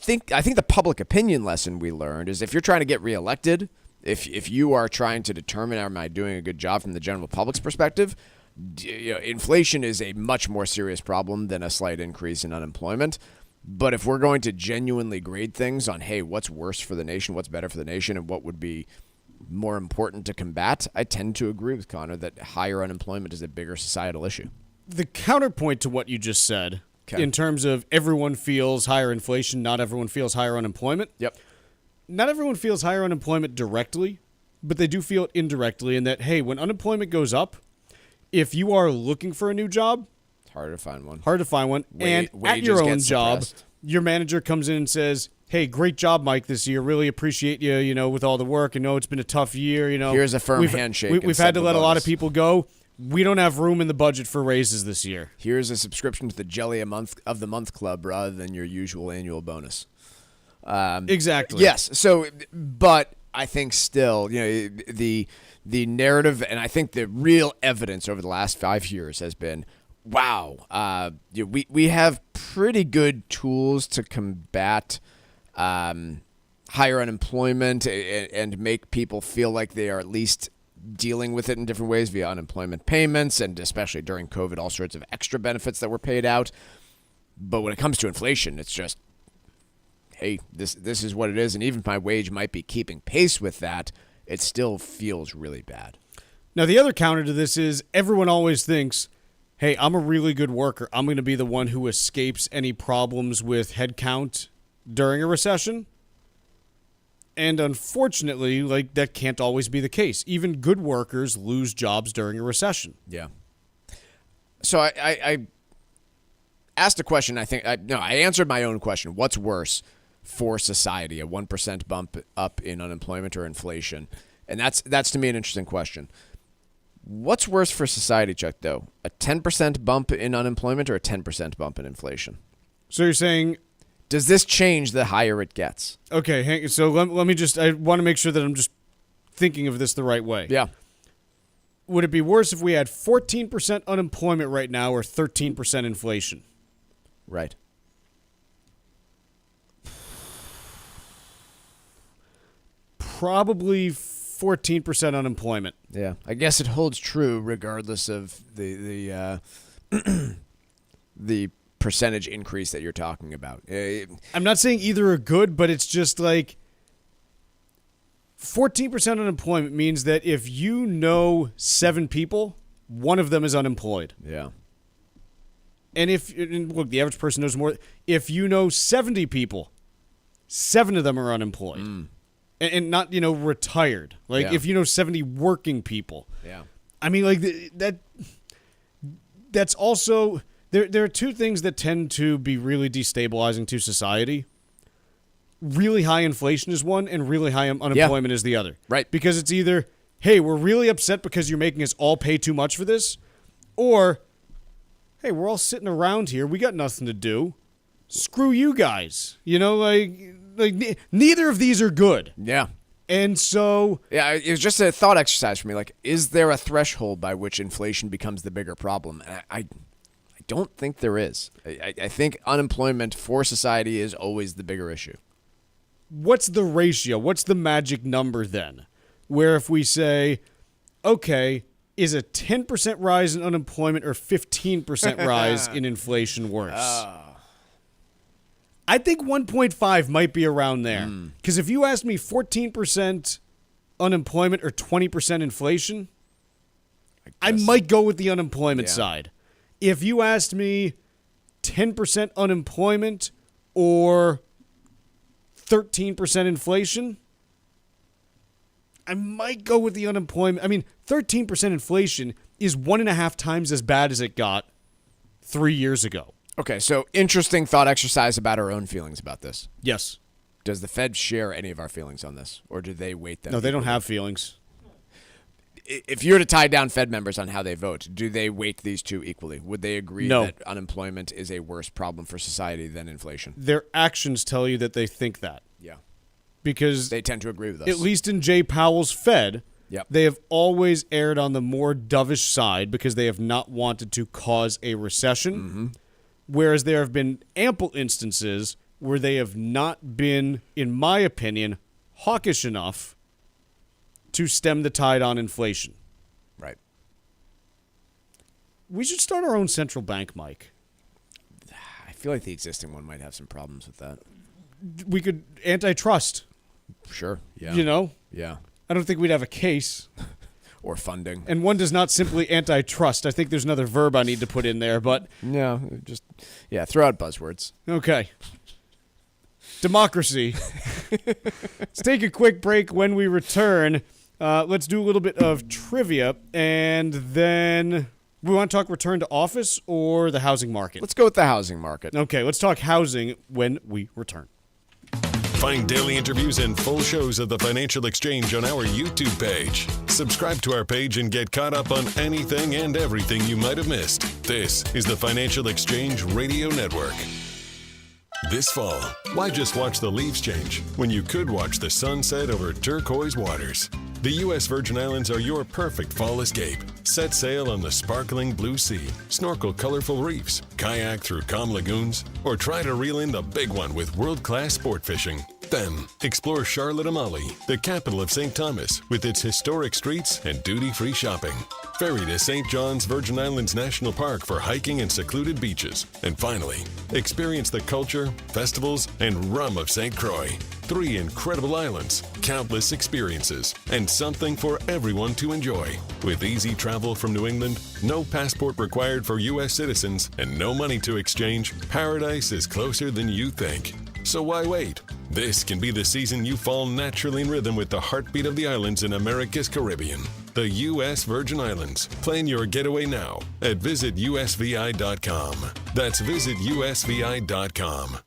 think the public opinion lesson we learned is if you're trying to get reelected, if you are trying to determine, am I doing a good job from the general public's perspective, inflation is a much more serious problem than a slight increase in unemployment. But if we're going to genuinely grade things on, hey, what's worse for the nation, what's better for the nation, and what would be more important to combat, I tend to agree with Connor that higher unemployment is a bigger societal issue. The counterpoint to what you just said, in terms of everyone feels higher inflation, not everyone feels higher unemployment. Yep. Not everyone feels higher unemployment directly, but they do feel it indirectly in that, hey, when unemployment goes up, if you are looking for a new job, it's harder to find one. And at your own job, your manager comes in and says, hey, great job, Mike, this year. Really appreciate you, with all the work. I know it's been a tough year. Here's a firm handshake. We've had to let a lot of people go. We don't have room in the budget for raises this year. Here's a subscription to the Jelly of the Month Club rather than your usual annual bonus. Exactly. Yes. So, but I think still, the narrative, and I think the real evidence over the last 5 years has been, wow, we have pretty good tools to combat higher unemployment and make people feel like they are at least dealing with it in different ways via unemployment payments, and especially during COVID, all sorts of extra benefits that were paid out. But when it comes to inflation, it's just, hey, this is what it is, and even if my wage might be keeping pace with that, it still feels really bad. Now, the other counter to this is everyone always thinks, hey, I'm a really good worker. I'm going to be the one who escapes any problems with headcount during a recession. And unfortunately, like, that can't always be the case. Even good workers lose jobs during a recession. Yeah. So I asked a question. I answered my own question. What's worse for society, a 1% bump up in unemployment or inflation? And that's to me an interesting question. What's worse for society, Chuck, though? A 10% bump in unemployment or a 10% bump in inflation? So you're saying, does this change the higher it gets? Okay, so let me just, I want to make sure that I'm just thinking of this the right way. Yeah. Would it be worse if we had 14% unemployment right now or 13% inflation? Right. Probably 14% unemployment. Yeah, I guess it holds true regardless of the the percentage increase that you're talking about. I'm not saying either are good, but it's just like 14% unemployment means that if you know 7 people, one of them is unemployed. Yeah. And look, the average person knows more. If you know 70 people, 7 of them are unemployed. And not, retired. Like, if you know 70 working people. Yeah. I mean, like, that's also... There are two things that tend to be really destabilizing to society. Really high inflation is one, and really high unemployment is the other. Right. Because it's either, hey, we're really upset because you're making us all pay too much for this, or, hey, we're all sitting around here, we got nothing to do. Screw you guys. Like neither of these are good. Yeah. And so... Yeah, it was just a thought exercise for me. Like, is there a threshold by which inflation becomes the bigger problem? And I don't think there is. I think unemployment for society is always the bigger issue. What's the ratio? What's the magic number then? Where if we say, okay, is a 10% rise in unemployment or 15% rise in inflation worse? I think 1.5 might be around there. Because if you asked me 14% unemployment or 20% inflation, I might go with the unemployment side. If you asked me 10% unemployment or 13% inflation, I might go with the unemployment. I mean, 13% inflation is 1.5 times as bad as it got 3 years ago. Okay, so interesting thought exercise about our own feelings about this. Yes. Does the Fed share any of our feelings on this, or do they weight them? No, they don't have feelings. If you were to tie down Fed members on how they vote, do they weight these two equally? Would they agree that unemployment is a worse problem for society than inflation? Their actions tell you that they think that. Yeah. Because they tend to agree with us. At least in Jay Powell's Fed, Yep. they have always erred on the more dovish side because they have not wanted to cause a recession. Whereas there have been ample instances where they have not been, in my opinion, hawkish enough to stem the tide on inflation. Right. We should start our own central bank, Mike. I feel like the existing one might have some problems with that. We could antitrust. Sure. Yeah. Yeah. I don't think we'd have a case. Or funding. And one does not simply antitrust. I think there's another verb I need to put in there, but... No, throw out buzzwords. Okay. Democracy. Let's take a quick break. When we return, let's do a little bit of trivia, and then we want to talk return to office or the housing market? Let's go with the housing market. Okay, let's talk housing when we return. Find daily interviews and full shows of the Financial Exchange on our YouTube page. Subscribe to our page and get caught up on anything and everything you might have missed. This is the Financial Exchange Radio Network. This fall, why just watch the leaves change when you could watch the sunset over turquoise waters? The U.S. Virgin Islands are your perfect fall escape. Set sail on the sparkling blue sea, snorkel colorful reefs, kayak through calm lagoons, or try to reel in the big one with world-class sport fishing. Then, explore Charlotte-Amalie, the capital of St. Thomas, with its historic streets and duty-free shopping. Ferry to St. John's Virgin Islands National Park for hiking and secluded beaches. And finally, experience the culture, festivals, and rum of St. Croix. 3 incredible islands, countless experiences, and something for everyone to enjoy. With easy travel from New England, no passport required for U.S. citizens, and no money to exchange, paradise is closer than you think. So why wait? This can be the season you fall naturally in rhythm with the heartbeat of the islands in America's Caribbean. The U.S. Virgin Islands. Plan your getaway now at visitusvi.com. That's visitusvi.com.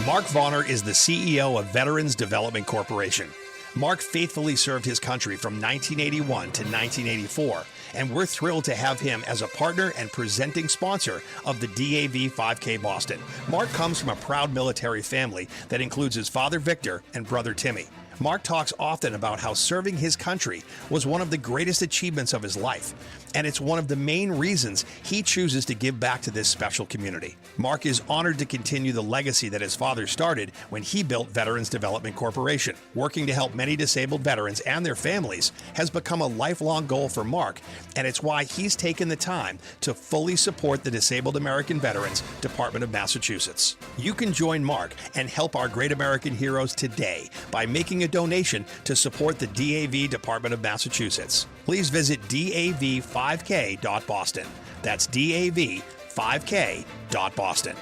Mark Vonner is the CEO of Veterans Development Corporation. Mark faithfully served his country from 1981 to 1984, and we're thrilled to have him as a partner and presenting sponsor of the DAV 5K Boston. Mark comes from a proud military family that includes his father Victor and brother Timmy. Mark talks often about how serving his country was one of the greatest achievements of his life, and it's one of the main reasons he chooses to give back to this special community. Mark is honored to continue the legacy that his father started when he built Veterans Development Corporation. Working to help many disabled veterans and their families has become a lifelong goal for Mark, and it's why he's taken the time to fully support the Disabled American Veterans Department of Massachusetts. You can join Mark and help our great American heroes today by making a donation to support the DAV Department of Massachusetts. Please visit dav5k.boston. That's dav5k.boston.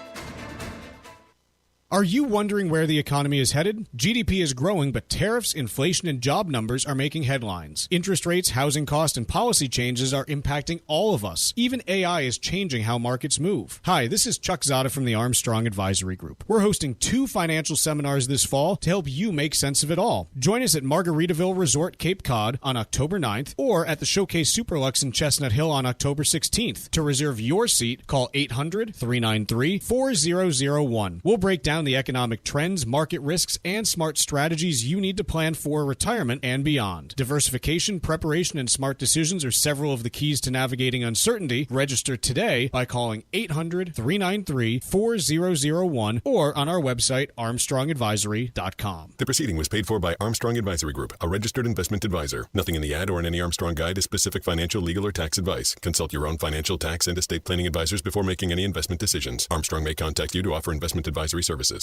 Are you wondering where the economy is headed? GDP is growing, but tariffs, inflation, and job numbers are making headlines. Interest rates, housing costs, and policy changes are impacting all of us. Even AI is changing how markets move. Hi, this is Chuck Zodda from the Armstrong Advisory Group. We're hosting 2 financial seminars this fall to help you make sense of it all. Join us at Margaritaville Resort Cape Cod on October 9th or at the Showcase Superlux in Chestnut Hill on October 16th. To reserve your seat, call 800-393-4001. We'll break down the economic trends, market risks, and smart strategies you need to plan for retirement and beyond. Diversification, preparation, and smart decisions are several of the keys to navigating uncertainty. Register today by calling 800-393-4001 or on our website, armstrongadvisory.com. The proceeding was paid for by Armstrong Advisory Group, a registered investment advisor. Nothing in the ad or in any Armstrong guide is specific financial, legal, or tax advice. Consult your own financial, tax, and estate planning advisors before making any investment decisions. Armstrong may contact you to offer investment advisory services.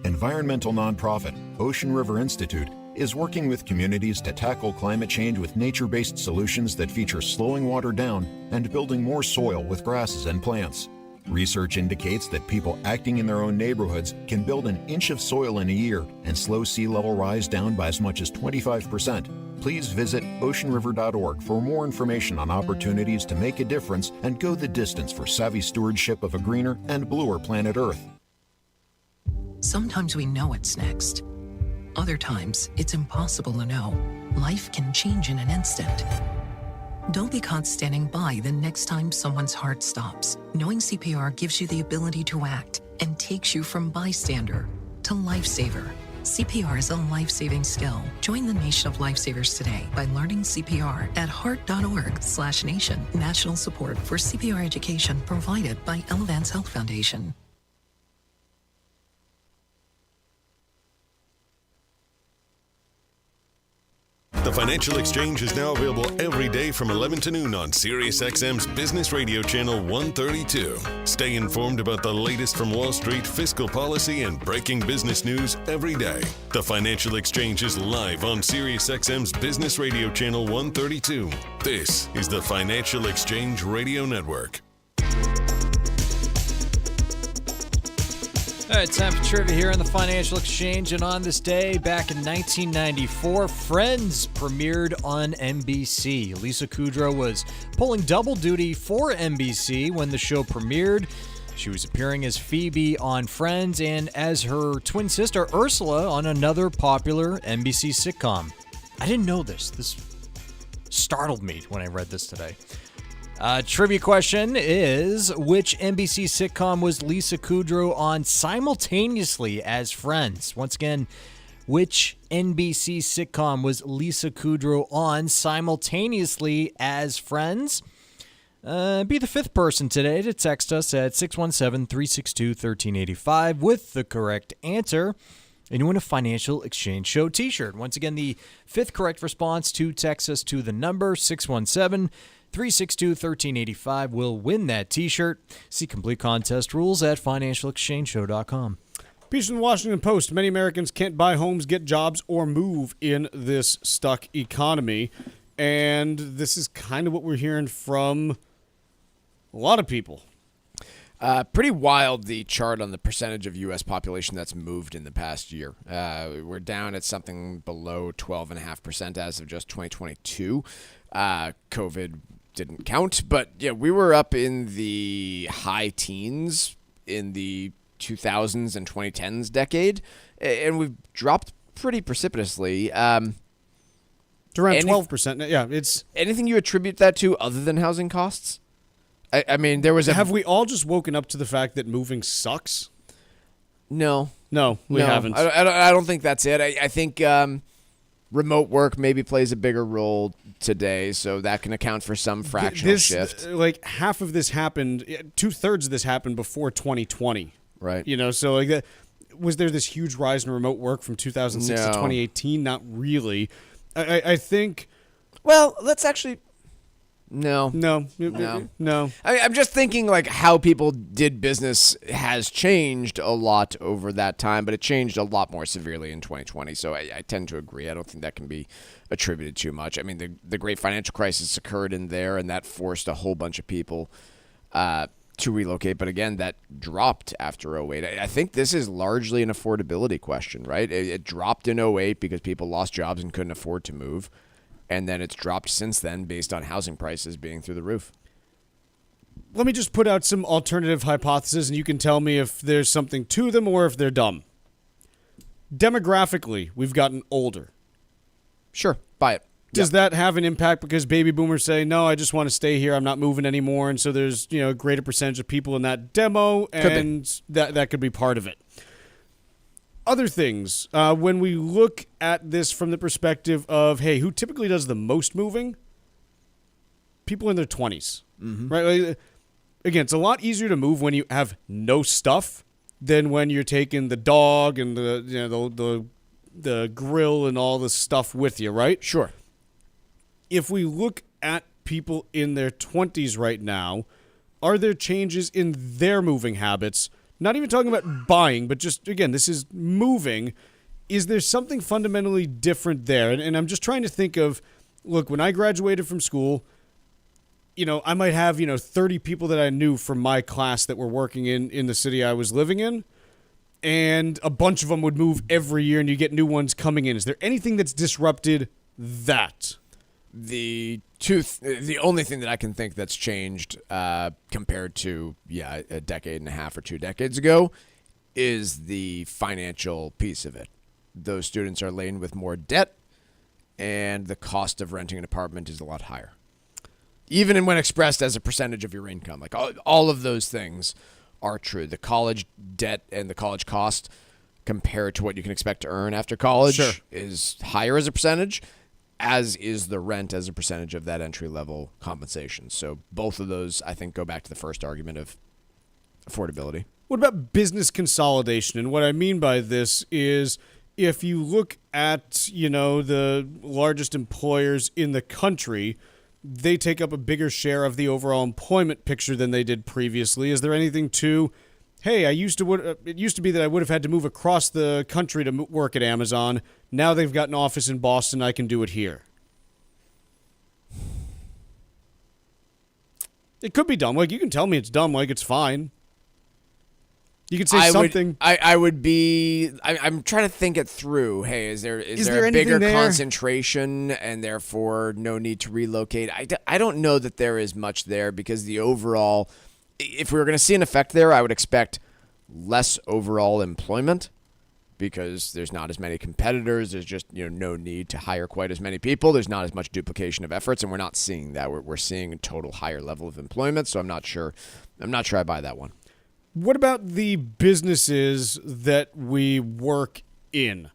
Environmental nonprofit Ocean River Institute is working with communities to tackle climate change with nature-based solutions that feature slowing water down and building more soil with grasses and plants. Research indicates that people acting in their own neighborhoods can build an inch of soil in a year and slow sea level rise down by as much as 25%. Please visit oceanriver.org for more information on opportunities to make a difference and go the distance for savvy stewardship of a greener and bluer planet Earth. Sometimes we know what's next. Other times, it's impossible to know. Life can change in an instant. Don't be caught standing by the next time someone's heart stops. Knowing CPR gives you the ability to act and takes you from bystander to lifesaver. CPR is a life-saving skill. Join the nation of lifesavers today by learning CPR at heart.org/nation. National support for CPR education provided by Elevance Health Foundation. The Financial Exchange is now available every day from 11 to noon on SiriusXM's Business Radio Channel 132. Stay informed about the latest from Wall Street, fiscal policy, and breaking business news every day. The Financial Exchange is live on SiriusXM's Business Radio Channel 132. This is the Financial Exchange Radio Network. All right, time for trivia here on the Financial Exchange. And on this day, back in 1994, Friends premiered on NBC. Lisa Kudrow was pulling double duty for NBC when the show premiered. She was appearing as Phoebe on Friends and as her twin sister Ursula on another popular NBC sitcom. I didn't know this. This startled me when I read this today. Trivia question is, which NBC sitcom was Lisa Kudrow on simultaneously as Friends? Once again, which NBC sitcom was Lisa Kudrow on simultaneously as Friends? Be the fifth person today to text us at 617-362-1385 with the correct answer, and you win a Financial Exchange Show t-shirt. Once again, the fifth correct response to text us to the number 617-362-1385 will win that t-shirt. See complete contest rules at financialexchangeshow.com. Piece from the Washington Post. Many Americans can't buy homes, get jobs, or move in this stuck economy. And this is kind of what we're hearing from a lot of people. Pretty wild, the chart on the percentage of U.S. population that's moved in the past year. We're down at something below 12.5% as of just 2022. COVID didn't count, but yeah, we were up in the high teens in the 2000s and 2010s decade, and we've dropped pretty precipitously. It's around 12%. Yeah, it's anything you attribute that to other than housing costs? I mean, there was a... Have we all just woken up to the fact that moving sucks? No, we haven't. I don't think that's it. I think remote work maybe plays a bigger role today, so that can account for some fractional shift. Like half of this happened, 2/3 of this happened before 2020. Right. You know, so like that, was there this huge rise in remote work from 2006 to 2018? Not really. I think. Well, let's actually. No. I'm just thinking like how people did business has changed a lot over that time, but it changed a lot more severely in 2020. So I tend to agree. I don't think that can be attributed too much. I mean, the great financial crisis occurred in there, and that forced a whole bunch of people to relocate. But again, that dropped after 2008. I think this is largely an affordability question, right? It dropped in 2008 because people lost jobs and couldn't afford to move. And then it's dropped since then based on housing prices being through the roof. Let me just put out some alternative hypotheses, and you can tell me if there's something to them or if they're dumb. Demographically, we've gotten older. Sure, buy it. Does that have an impact because baby boomers say, no, I just want to stay here, I'm not moving anymore, and so there's a greater percentage of people in that demo, and that could be part of it. Other things, when we look at this from the perspective of, hey, who typically does the most moving? People in their 20s, right? Like, again, it's a lot easier to move when you have no stuff than when you're taking the dog and the grill and all the stuff with you, right? Sure. If we look at people in their 20s right now, are there changes in their moving habits? Not even talking about buying, but just, again, this is moving. Is there something fundamentally different there? And I'm just trying to think of, look, when I graduated from school, I might have, 30 people that I knew from my class that were working in the city I was living in, and a bunch of them would move every year, and you get new ones coming in. Is there anything that's disrupted that? The only thing that I can think that's changed compared to a decade and a half or 2 decades ago is the financial piece of it. Those students are laden with more debt, and the cost of renting an apartment is a lot higher. Even when expressed as a percentage of your income, like all of those things are true. The college debt and the college cost compared to what you can expect to earn after college is higher as a percentage, as is the rent as a percentage of that entry-level compensation. So both of those, I think, go back to the first argument of affordability. What about business consolidation? And what I mean by this is if you look at, the largest employers in the country, they take up a bigger share of the overall employment picture than they did previously. Is there anything to, hey, it used to be that I would have had to move across the country to work at Amazon. Now they've got an office in Boston. I can do it here. It could be dumb. Like, you can tell me it's dumb. Like, it's fine. You could say something. I'm trying to think it through. Hey, is there a bigger concentration and therefore no need to relocate? I don't know that there is much there because the overall, if we were going to see an effect there, I would expect less overall employment because there's not as many competitors. There's just no need to hire quite as many people. There's not as much duplication of efforts, and we're not seeing that. We're seeing a total higher level of employment. So I'm not sure I buy that one. What about the businesses that we work in?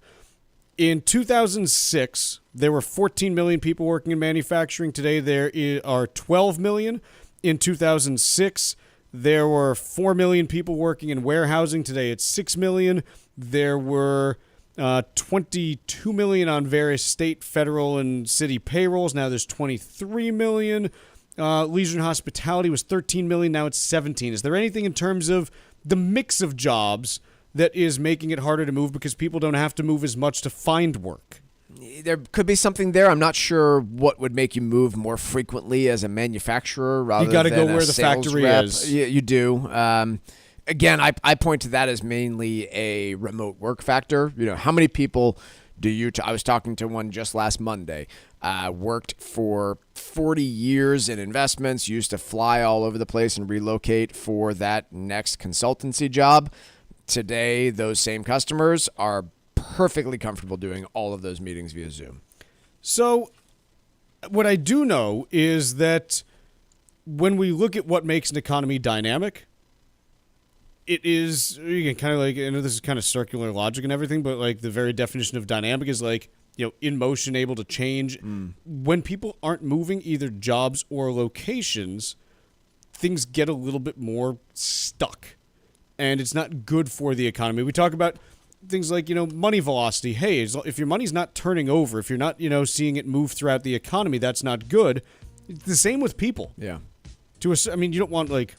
In 2006, there were 14 million people working in manufacturing. Today, there are 12 million. In 2006, there were 4 million people working in warehousing. Today it's 6 million. There were 22 million on various state, federal, and city payrolls. Now there's 23 million. Leisure and hospitality was 13 million. Now it's 17. Is there anything in terms of the mix of jobs that is making it harder to move because people don't have to move as much to find work? There could be something there. I'm not sure what would make you move more frequently as a manufacturer rather than you got to go where the sales factory rep. is. You do. Again, I point to that as mainly a remote work factor. How many people do you? I was talking to one just last Monday. Worked for 40 years in investments. Used to fly all over the place and relocate for that next consultancy job. Today, those same customers are perfectly comfortable doing all of those meetings via Zoom. So what I do know is that when we look at what makes an economy dynamic, it is, again, kind of like, I know this is kind of circular logic and everything, but like the very definition of dynamic is like, in motion, able to change. When people aren't moving either jobs or locations, things get a little bit more stuck. And it's not good for the economy. We talk about things like, money velocity. Hey, if your money's not turning over, if you're not, seeing it move throughout the economy, that's not good. It's the same with people. Yeah. You don't want like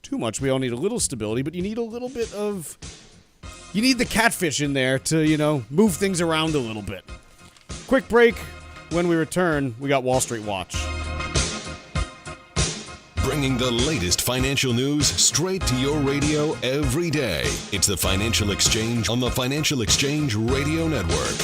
too much. We all need a little stability, but you need a little bit of, you need the catfish in there to, move things around a little bit. Quick break. When we return, we got Wall Street Watch. Bringing the latest financial news straight to your radio every day. It's the Financial Exchange on the Financial Exchange Radio Network.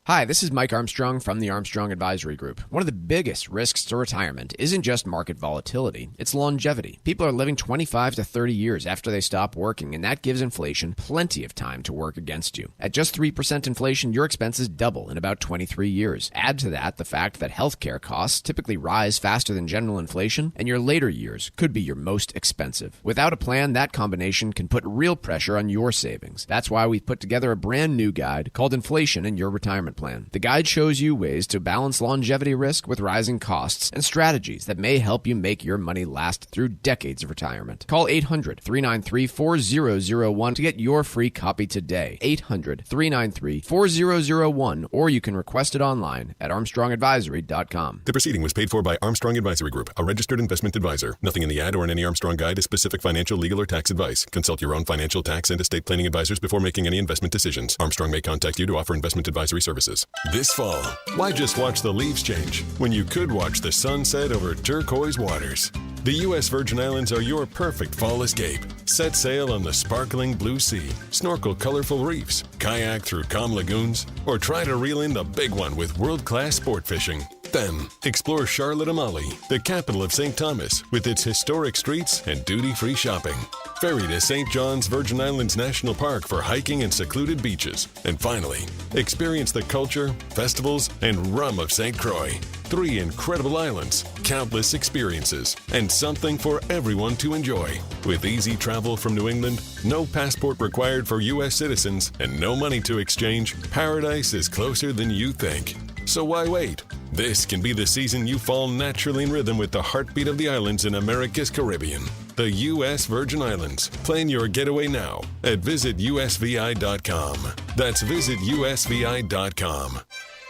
Hi, this is Mike Armstrong from the Armstrong Advisory Group. One of the biggest risks to retirement isn't just market volatility, it's longevity. People are living 25 to 30 years after they stop working, and that gives inflation plenty of time to work against you. At just 3% inflation, your expenses double in about 23 years. Add to that the fact that healthcare costs typically rise faster than general inflation, and your later years could be your most expensive. Without a plan, that combination can put real pressure on your savings. That's why we've put together a brand new guide called Inflation in Your Retirement Plan. The guide shows you ways to balance longevity risk with rising costs and strategies that may help you make your money last through decades of retirement. Call 800-393-4001 to get your free copy today. 800-393-4001, or you can request it online at armstrongadvisory.com. The proceeding was paid for by Armstrong Advisory Group, a registered investment advisor. Nothing in the ad or in any Armstrong guide is specific financial, legal, or tax advice. Consult your own financial, tax, and estate planning advisors before making any investment decisions. Armstrong may contact you to offer investment advisory services. This fall, why just watch the leaves change when you could watch the sunset over turquoise waters? The U.S. Virgin Islands are your perfect fall escape. Set sail on the sparkling blue sea, snorkel colorful reefs, kayak through calm lagoons, or try to reel in the big one with world-class sport fishing. Then, explore Charlotte Amalie, the capital of St. Thomas, with its historic streets and duty-free shopping. Ferry to St. John's Virgin Islands National Park for hiking and secluded beaches. And finally, experience the culture, festivals, and rum of St. Croix. 3 incredible islands, countless experiences, and something for everyone to enjoy. With easy travel from New England, no passport required for U.S. citizens, and no money to exchange, paradise is closer than you think. So why wait? This can be the season you fall naturally in rhythm with the heartbeat of the islands in America's Caribbean. The U.S. Virgin Islands. Plan your getaway now at visitusvi.com. That's visitusvi.com.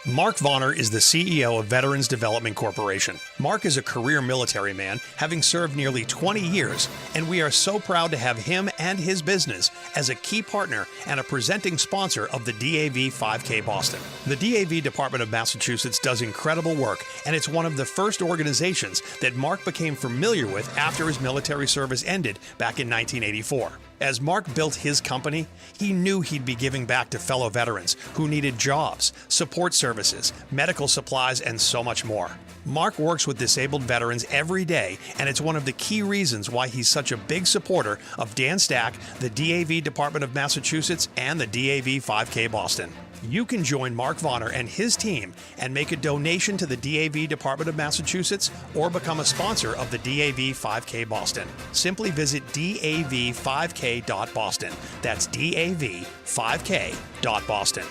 Mark Vonner is the CEO of Veterans Development Corporation. Mark is a career military man, having served nearly 20 years, and we are so proud to have him and his business as a key partner and a presenting sponsor of the DAV 5K Boston. The DAV Department of Massachusetts does incredible work, and it's one of the first organizations that Mark became familiar with after his military service ended back in 1984. As Mark built his company, he knew he'd be giving back to fellow veterans who needed jobs, support services, medical supplies, and so much more. Mark works with disabled veterans every day, and it's one of the key reasons why he's such a big supporter of Dan Stack, the DAV Department of Massachusetts, and the DAV 5K Boston. You can join Mark Vonner and his team and make a donation to the DAV Department of Massachusetts or become a sponsor of the DAV 5K Boston. Simply visit dav5k.boston. That's dav5k.boston.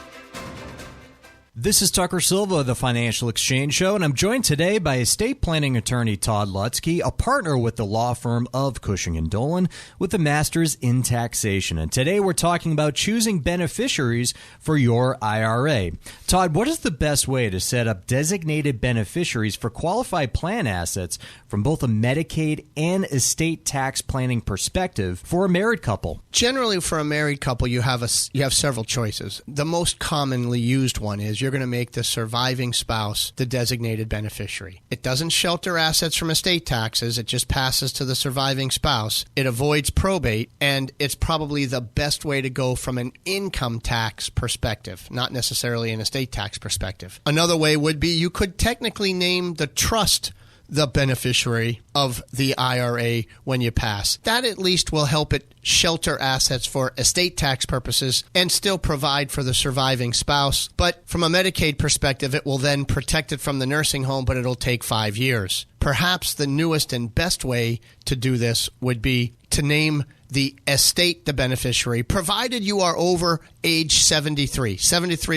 This is Tucker Silva of the Financial Exchange Show, and I'm joined today by estate planning attorney Todd Lutzke, a partner with the law firm of Cushing & Dolan with a master's in taxation. And today we're talking about choosing beneficiaries for your IRA. Todd, what is the best way to set up designated beneficiaries for qualified plan assets from both a Medicaid and estate tax planning perspective for a married couple? Generally, for a married couple, you have several choices. The most commonly used one is you're going to make the surviving spouse the designated beneficiary. It doesn't shelter assets from estate taxes. It just passes to the surviving spouse. It avoids probate, and it's probably the best way to go from an income tax perspective, not necessarily an estate tax perspective. Another way would be you could technically name the trust the beneficiary of the IRA when you pass. That at least will help it shelter assets for estate tax purposes and still provide for the surviving spouse. But from a Medicaid perspective, it will then protect it from the nursing home, but it'll take 5 years. Perhaps the newest and best way to do this would be to name the estate the beneficiary, provided you are over age 73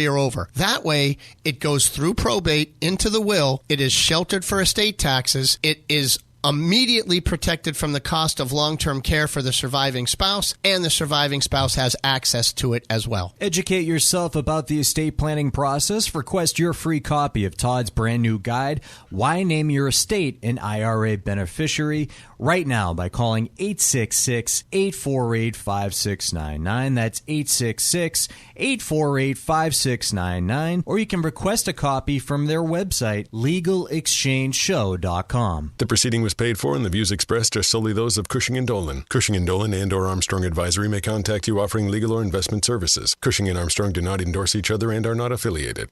or over. That way, it goes through probate into the will. It is sheltered for estate taxes. It is immediately protected from the cost of long-term care for the surviving spouse, and the surviving spouse has access to it as well. Educate yourself about the estate planning process. Request your free copy of Todd's brand new guide, Why Name Your Estate an IRA Beneficiary, right now by calling 866-848-5699. That's 866-848-5699. Or you can request a copy from their website, legalexchangeshow.com. The proceeding was paid for, and the views expressed are solely those of Cushing & Dolan. Cushing & Dolan and/or Armstrong Advisory may contact you offering legal or investment services. Cushing and Armstrong do not endorse each other and are not affiliated.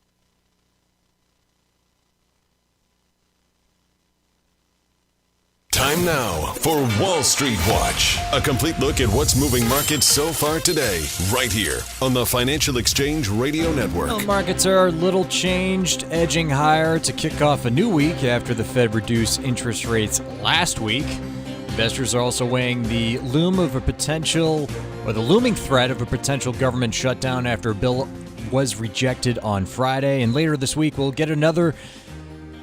Time now for Wall Street Watch. A complete look at what's moving markets so far today, right here on the Financial Exchange Radio Network. Well, markets are a little changed, edging higher to kick off a new week after the Fed reduced interest rates last week. Investors are also weighing the looming threat of a potential government shutdown after a bill was rejected on Friday. And later this week, we'll get another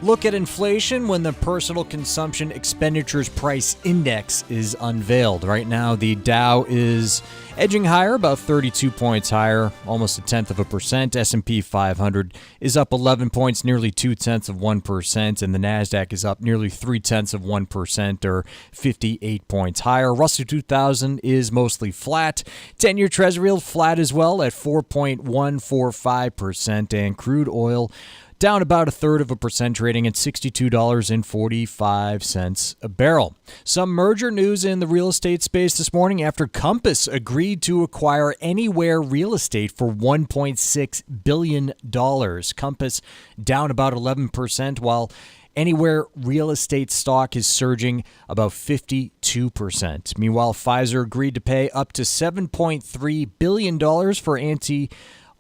look at inflation when the Personal Consumption Expenditures Price Index is unveiled. Right now, the Dow is edging higher, about 32 points higher, almost 0.1%. S&P 500 is up 11 points, nearly 0.2%, and the Nasdaq is up nearly 0.3%, or 58 points higher. Russell 2000 is mostly flat. 10-year Treasury yield flat as well at 4.145%, and crude oil down about 0.33%, trading at $62.45 a barrel. Some merger news in the real estate space this morning after Compass agreed to acquire Anywhere Real Estate for $1.6 billion. Compass down about 11%, while Anywhere Real Estate stock is surging about 52%. Meanwhile, Pfizer agreed to pay up to $7.3 billion for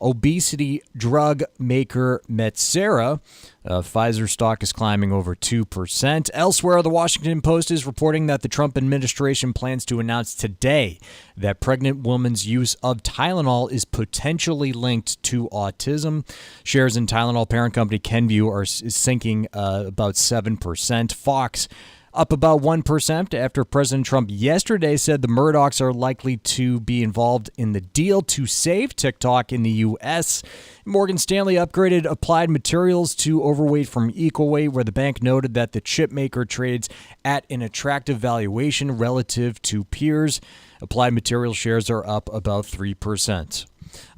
obesity drug maker Metsera. Pfizer stock is climbing over 2%. Elsewhere, the Washington Post is reporting that the Trump administration plans to announce today that pregnant women's use of Tylenol is potentially linked to autism. Shares in Tylenol parent company Kenvue is sinking about 7%. Fox up about 1% after President Trump yesterday said the Murdochs are likely to be involved in the deal to save TikTok in the U.S. Morgan Stanley upgraded Applied Materials to overweight from equal weight, where the bank noted that the chip maker trades at an attractive valuation relative to peers. Applied Materials shares are up about 3%.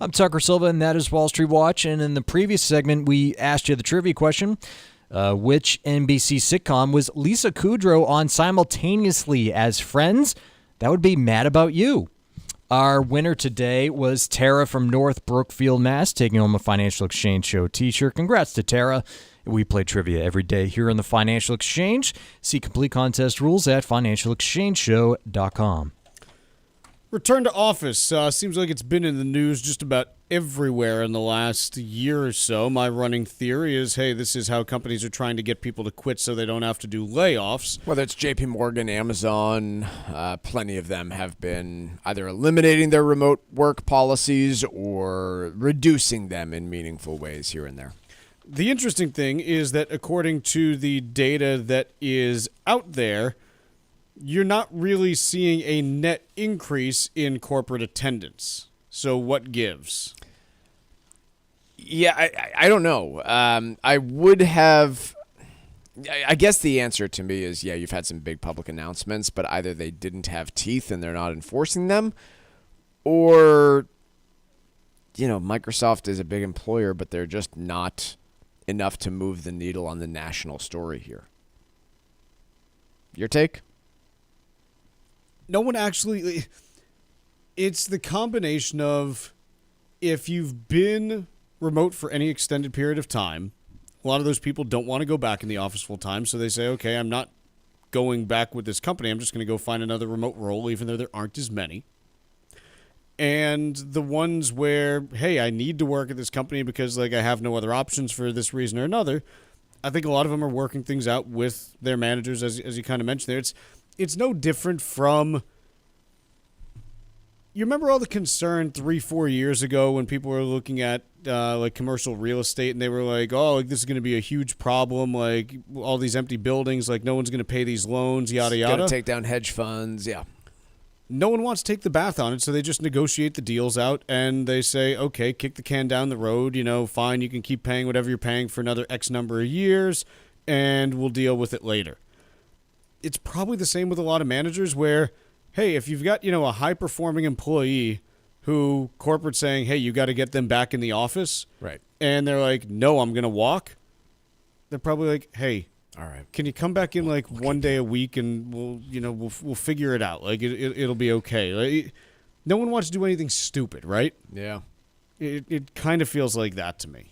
I'm Tucker Silva, and that is Wall Street Watch. And in the previous segment, we asked you the trivia question. Which NBC sitcom was Lisa Kudrow on simultaneously as Friends? That would be Mad About You. Our winner today was Tara from North Brookfield, Mass., taking home a Financial Exchange Show t-shirt. Congrats to Tara. We play trivia every day here in the Financial Exchange. See complete contest rules at financialexchangeshow.com. Return to office. Seems like it's been in the news just about everywhere in the last year or so. My running theory is, hey, this is how companies are trying to get people to quit so they don't have to do layoffs. Whether it's JP Morgan, Amazon, plenty of them have been either eliminating their remote work policies or reducing them in meaningful ways here and there. The interesting thing is that according to the data that is out there, you're not really seeing a net increase in corporate attendance. So what gives? Yeah, I don't know. I would have... I guess the answer to me is, yeah, you've had some big public announcements, but either they didn't have teeth and they're not enforcing them, or, Microsoft is a big employer, but they're just not enough to move the needle on the national story here. Your take? No one actually... It's the combination of if you've been remote for any extended period of time, a lot of those people don't want to go back in the office full time, so they say, okay, I'm not going back with this company. I'm just going to go find another remote role, even though there aren't as many. And the ones where, hey, I need to work at this company because I have no other options for this reason or another, I think a lot of them are working things out with their managers, as you kind of mentioned there. It's no different from... You remember all the concern 3-4 years ago when people were looking at commercial real estate and they were like, oh, this is going to be a huge problem, all these empty buildings, no one's going to pay these loans, yada, yada. Got to take down hedge funds, yeah. No one wants to take the bath on it, so they just negotiate the deals out and they say, okay, kick the can down the road, fine, you can keep paying whatever you're paying for another X number of years and we'll deal with it later. It's probably the same with a lot of managers where, hey, if you've got, a high-performing employee who corporate's saying, hey, you got to get them back in the office. Right. And they're like, no, I'm going to walk. They're probably like, hey, all right, can you come back in one day a week and we'll figure it out. It'll be okay. No one wants to do anything stupid, right? Yeah. It kind of feels like that to me.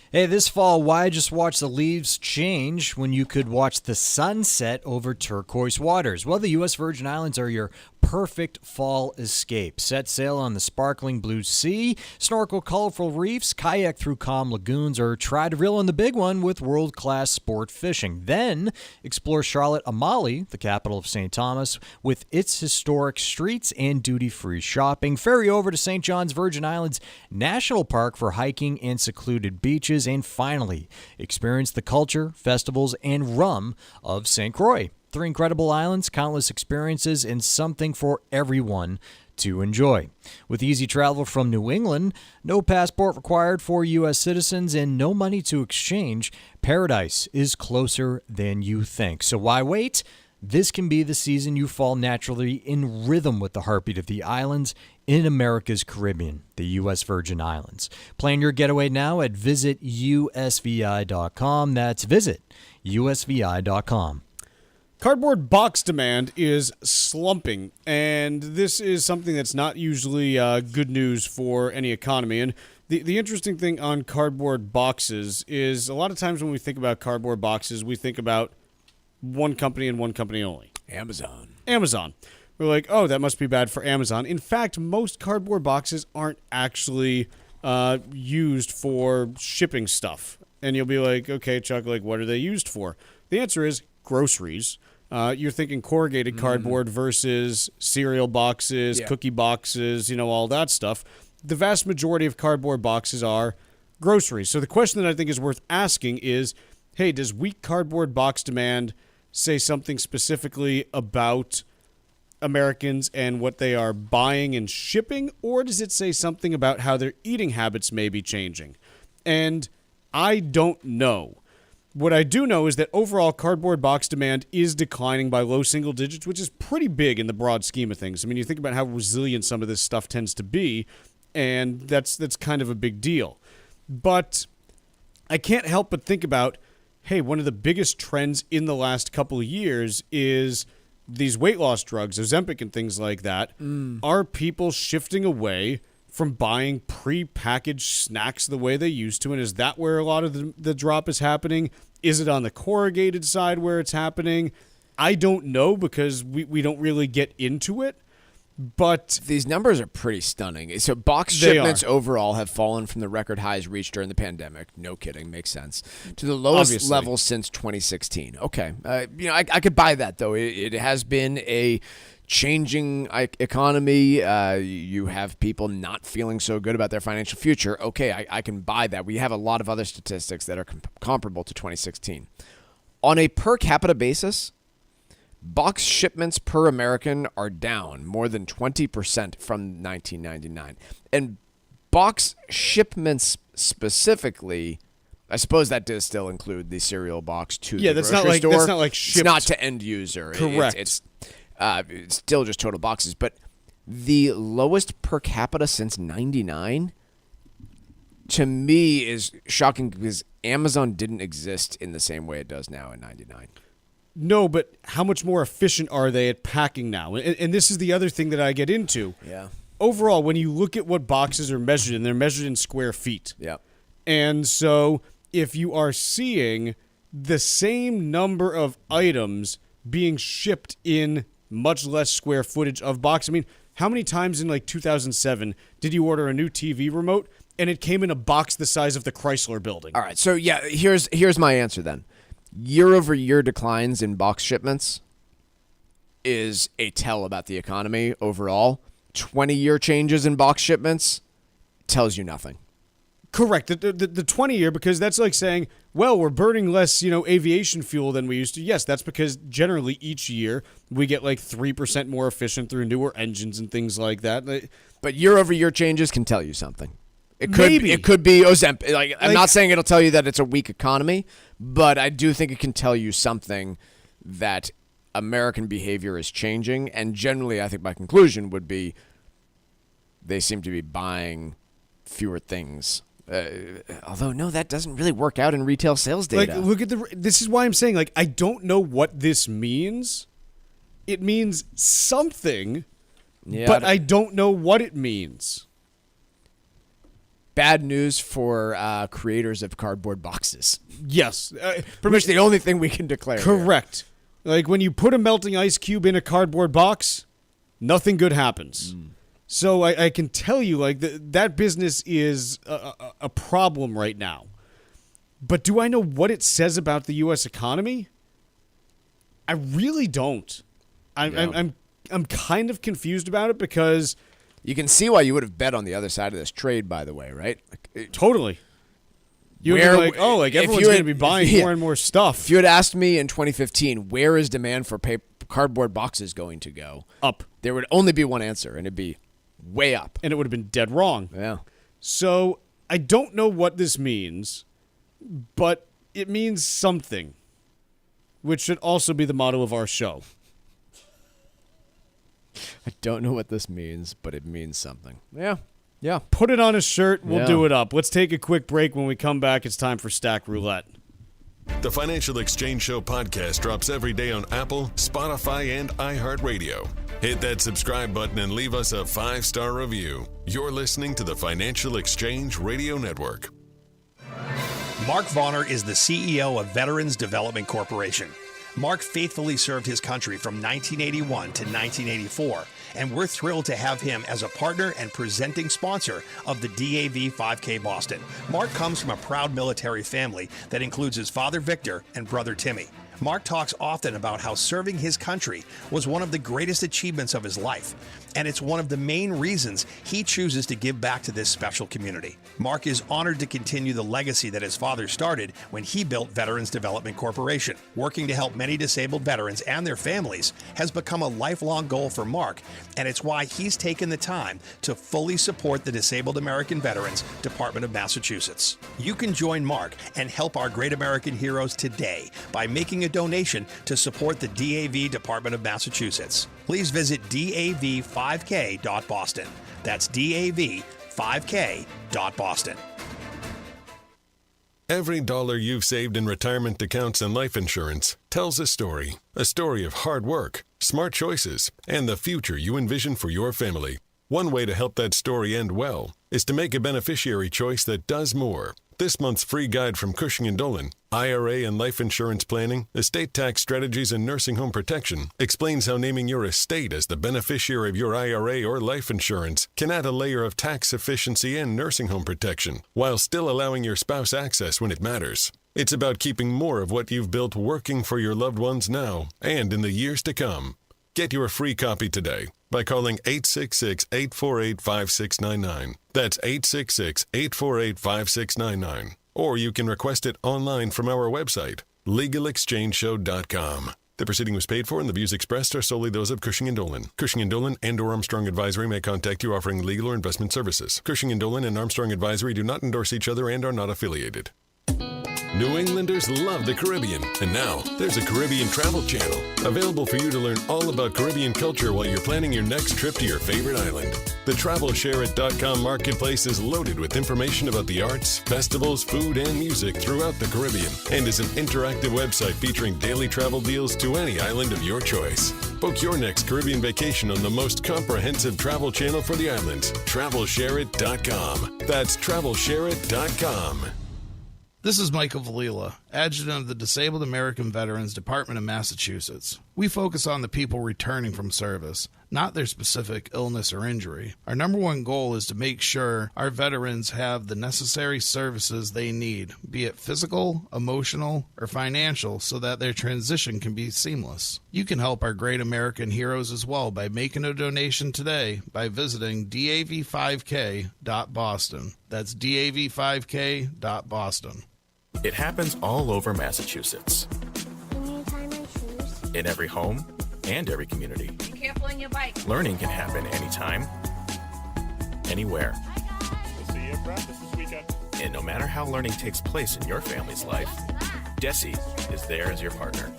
Hey, this fall, why just watch the leaves change when you could watch the sunset over turquoise waters? Well, the U.S. Virgin Islands are your perfect fall escape. Set sail on the sparkling blue sea, snorkel colorful reefs, kayak through calm lagoons, or try to reel in the big one with world-class sport fishing. Then explore Charlotte Amalie, the capital of St. Thomas, with its historic streets and duty-free shopping. Ferry over to St. John's Virgin Islands National Park for hiking and secluded beaches. And finally, experience the culture, festivals, and rum of St. Croix. 3 incredible islands, countless experiences, and something for everyone to enjoy. With easy travel from New England, no passport required for U.S. citizens, and no money to exchange, paradise is closer than you think. So why wait? This can be the season you fall naturally in rhythm with the heartbeat of the islands in America's Caribbean, the U.S. Virgin Islands. Plan your getaway now at visitusvi.com. That's visitusvi.com. Cardboard box demand is slumping, and this is something that's not usually good news for any economy. And the interesting thing on cardboard boxes is a lot of times when we think about cardboard boxes, we think about one company and one company only. Amazon. We're like, oh, that must be bad for Amazon. In fact, most cardboard boxes aren't actually used for shipping stuff. And you'll be like, okay, Chuck, what are they used for? The answer is groceries. You're thinking corrugated cardboard versus cereal boxes, cookie boxes, all that stuff. The vast majority of cardboard boxes are groceries. So the question that I think is worth asking is, hey, does weak cardboard box demand say something specifically about Americans and what they are buying and shipping, or does it say something about how their eating habits may be changing? And I don't know. What I do know is that overall cardboard box demand is declining by low single digits, which is pretty big in the broad scheme of things. I mean, you think about how resilient some of this stuff tends to be, and that's kind of a big deal. But I can't help but think about, hey, one of the biggest trends in the last couple of years is these weight loss drugs, Ozempic and things like that. Are people shifting away from buying pre-packaged snacks the way they used to? And is that where a lot of the drop is happening? Is it on the corrugated side where it's happening? I don't know because we don't really get into it. But these numbers are pretty stunning. So box shipments overall have fallen from the record highs reached during the pandemic. No kidding, makes sense. To the lowest level since 2016. Okay, I could buy that though. It has been a changing economy. You have people not feeling so good about their financial future. Okay, I can buy that. We have a lot of other statistics that are comparable to 2016. On a per capita basis, box shipments per American are down more than 20% from 1999. And box shipments specifically, I suppose that does still include the cereal box to the grocery store. That's not like shipped. It's not to end user. Correct. It's still just total boxes. But the lowest per capita since 99, to me, is shocking because Amazon didn't exist in the same way it does now in 99. No, but how much more efficient are they at packing now? And this is the other thing that I get into. Yeah. Overall, when you look at what boxes are measured in, they're measured in square feet. Yep. And so if you are seeing the same number of items being shipped in much less square footage of box, I mean, how many times in like 2007 did you order a new TV remote and it came in a box the size of the Chrysler building? All right, so yeah, here's my answer then. Year-over-year declines in box shipments is a tell about the economy overall. 20-year changes in box shipments tells you nothing. Correct. The 20-year, because that's like saying, well, we're burning less, aviation fuel than we used to. Yes, that's because generally each year we get like 3% more efficient through newer engines and things like that. But year-over-year changes can tell you something. It could be Ozempic. I'm not saying it'll tell you that it's a weak economy, but I do think it can tell you something that American behavior is changing. And generally, I think my conclusion would be they seem to be buying fewer things. Although, no, that doesn't really work out in retail sales data. Like, look at this is why I'm saying, like, I don't know what this means. It means something, but I don't know what it means. Bad news for creators of cardboard boxes. Yes. Pretty much the only thing we can declare. Correct. Here. Like, when you put a melting ice cube in a cardboard box, nothing good happens. So I can tell you, like, that business is a problem right now. But do I know what it says about the U.S. economy? I really don't. I'm kind of confused about it because you can see why you would have bet on the other side of this trade, by the way, right? Totally. You would be like, everyone's going to be buying more and more stuff. If you had asked me in 2015, where is demand for cardboard boxes going to go? Up. There would only be one answer, and it'd be way up. And it would have been dead wrong. Yeah. So I don't know what this means, but it means something, which should also be the motto of our show. I don't know what this means, but it means something. Yeah. Yeah. Put it on a shirt. We'll do it up. Let's take a quick break. When we come back, it's time for Stack Roulette. The Financial Exchange Show podcast drops every day on Apple, Spotify, and iHeartRadio. Hit that subscribe button and leave us a 5-star review. You're listening to the Financial Exchange Radio Network. Mark Vonner is the CEO of Veterans Development Corporation. Mark faithfully served his country from 1981 to 1984, and we're thrilled to have him as a partner and presenting sponsor of the DAV 5K Boston. Mark comes from a proud military family that includes his father Victor and brother Timmy. Mark talks often about how serving his country was one of the greatest achievements of his life, and it's one of the main reasons he chooses to give back to this special community. Mark is honored to continue the legacy that his father started when he built Veterans Development Corporation. Working to help many disabled veterans and their families has become a lifelong goal for Mark, and it's why he's taken the time to fully support the Disabled American Veterans Department of Massachusetts. You can join Mark and help our great American heroes today by making a donation to support the DAV Department of Massachusetts. Please visit DAV5K.Boston. That's DAV5K.Boston. Every dollar you've saved in retirement accounts and life insurance tells a story of hard work, smart choices, and the future you envision for your family. One way to help that story end well is to make a beneficiary choice that does more. This month's free guide from Cushing & Dolan, IRA and life insurance planning, estate tax strategies, and nursing home protection explains how naming your estate as the beneficiary of your IRA or life insurance can add a layer of tax efficiency and nursing home protection while still allowing your spouse access when it matters. It's about keeping more of what you've built working for your loved ones now and in the years to come. Get your free copy today by calling 866-848-5699. That's 866-848-5699. Or you can request it online from our website, legalexchangeshow.com. The proceeding was paid for and the views expressed are solely those of Cushing & Dolan. Cushing & Dolan and or Armstrong Advisory may contact you offering legal or investment services. Cushing & Dolan and Armstrong Advisory do not endorse each other and are not affiliated. New Englanders love the Caribbean, and now there's a Caribbean travel channel available for you to learn all about Caribbean culture while you're planning your next trip to your favorite island. The TravelShareIt.com marketplace is loaded with information about the arts, festivals, food, and music throughout the Caribbean, and is an interactive website featuring daily travel deals to any island of your choice. Book your next Caribbean vacation on the most comprehensive travel channel for the islands, TravelShareIt.com. That's TravelShareIt.com. This is Michael Valila, Adjutant of the Disabled American Veterans Department of Massachusetts. We focus on the people returning from service, not their specific illness or injury. Our number one goal is to make sure our veterans have the necessary services they need, be it physical, emotional, or financial, so that their transition can be seamless. You can help our great American heroes as well by making a donation today by visiting dav5k.boston. That's dav5k.boston. It happens all over Massachusetts. In every home and every community. Be careful on your bike. Learning can happen anytime, anywhere. We'll see you at practice this weekend. And no matter how learning takes place in your family's life, DESE is there as your partner.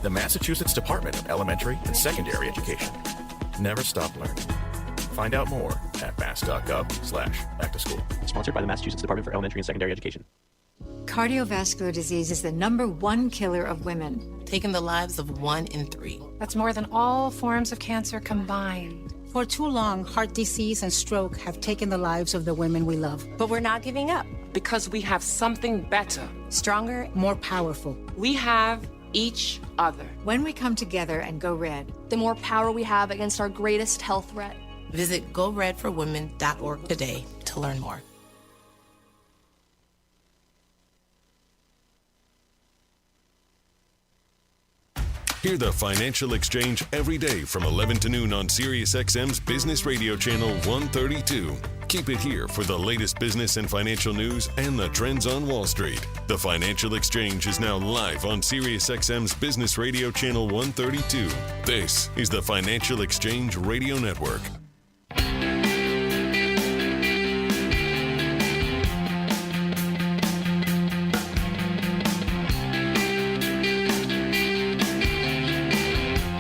The Massachusetts Department of Elementary and Secondary Education. Never stop learning. Find out more at mass.gov/back-to-school. Sponsored by the Massachusetts Department for Elementary and Secondary Education. Cardiovascular disease is the #1 killer of women, taking the lives of 1 in 3. That's more than all forms of cancer combined. For too long, heart disease and stroke have taken the lives of the women we love. But we're not giving up because we have something better, stronger, more powerful. We have each other. When we come together and go red, the more power we have against our greatest health threat. Visit GoRedForWomen.org today to learn more. Hear the Financial Exchange every day from 11 to noon on SiriusXM's Business Radio Channel 132. Keep it here for the latest business and financial news and the trends on Wall Street. The Financial Exchange is now live on SiriusXM's Business Radio Channel 132. This is the Financial Exchange Radio Network.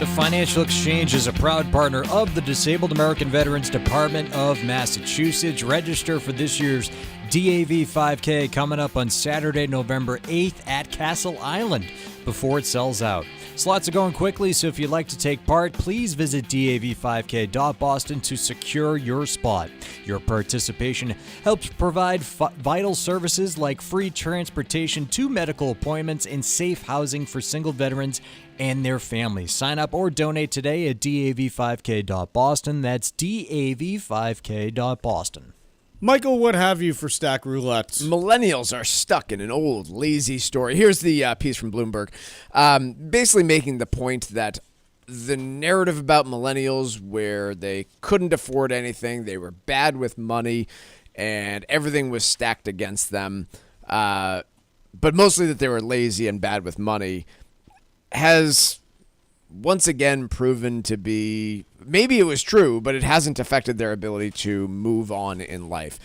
The Financial Exchange is a proud partner of the Disabled American Veterans Department of Massachusetts. Register for this year's DAV 5K coming up on Saturday, November 8th at Castle Island before it sells out. Slots are going quickly, so if you'd like to take part, please visit dav5k.boston to secure your spot. Your participation helps provide vital services like free transportation to medical appointments and safe housing for single veterans and their families. Sign up or donate today at dav5k.boston. That's dav5k.boston. Michael, what have you for Stack Roulette? Millennials are stuck in an old, lazy story. Here's the piece from Bloomberg, basically making the point that the narrative about millennials where they couldn't afford anything, they were bad with money, and everything was stacked against them, but mostly that they were lazy and bad with money, has once again proven to be, maybe it was true, but it hasn't affected their ability to move on in life.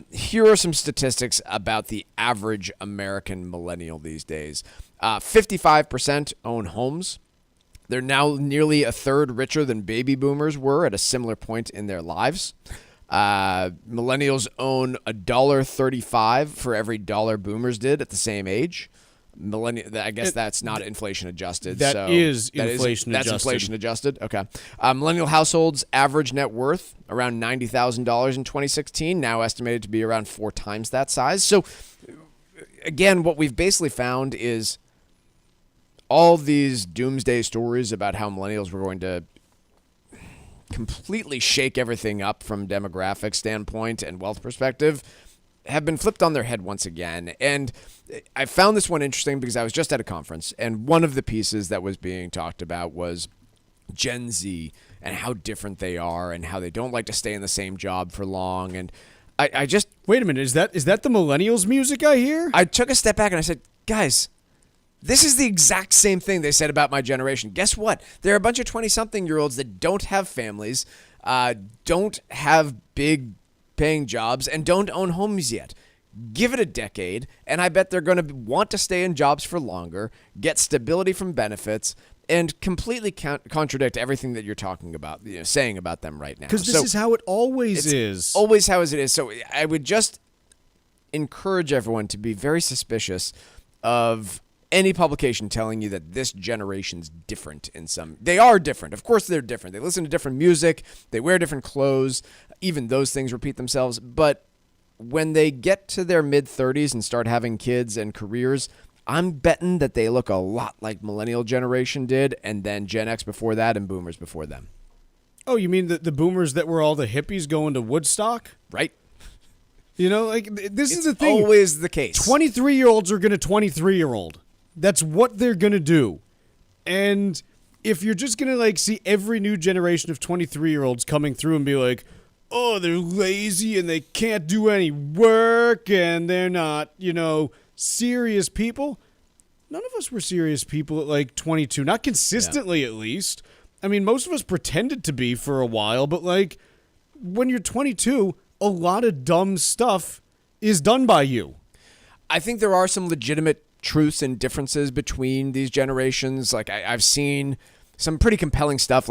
Here are some statistics about the average American millennial these days. 55% own homes. They're now nearly a third richer than baby boomers were at a similar point in their lives. Millennials own $1.35 for every dollar boomers did at the same age. I guess that's not inflation adjusted. That is inflation adjusted. That's inflation adjusted. Okay. Millennial households' average net worth around $90,000 in 2016, now estimated to be around 4 times that size. So, again, what we've basically found is all these doomsday stories about how millennials were going to completely shake everything up from a demographic standpoint and wealth perspective have been flipped on their head once again. And I found this one interesting because I was just at a conference, and one of the pieces that was being talked about was Gen Z and how different they are and how they don't like to stay in the same job for long. And I just... Wait a minute. Is that the millennials music I hear? I took a step back and I said, guys, this is the exact same thing they said about my generation. Guess what? There are a bunch of 20-something-year-olds that don't have families, don't have big paying jobs, and don't own homes yet. Give it a decade, and I bet they're going to want to stay in jobs for longer, get stability from benefits, and completely contradict everything that you're talking about, saying about them right now. Because this is how it always is. Always how it is. So I would just encourage everyone to be very suspicious of any publication telling you that this generation's different in some... They are different. Of course they're different. They listen to different music. They wear different clothes. Even those things repeat themselves. But when they get to their mid-30s and start having kids and careers, I'm betting that they look a lot like millennial generation did, and then Gen X before that and boomers before them. Oh, you mean the boomers that were all the hippies going to Woodstock? Right. This is the thing. Always the case. 23-year-olds are going to 23-year-old. That's what they're going to do. And if you're just going to see every new generation of 23-year-olds coming through and be like, oh, they're lazy and they can't do any work and they're not, serious people. None of us were serious people at 22. Not consistently, at least. I mean, most of us pretended to be for a while, but when you're 22, a lot of dumb stuff is done by you. I think there are some legitimate truths and differences between these generations. I've seen some pretty compelling stuff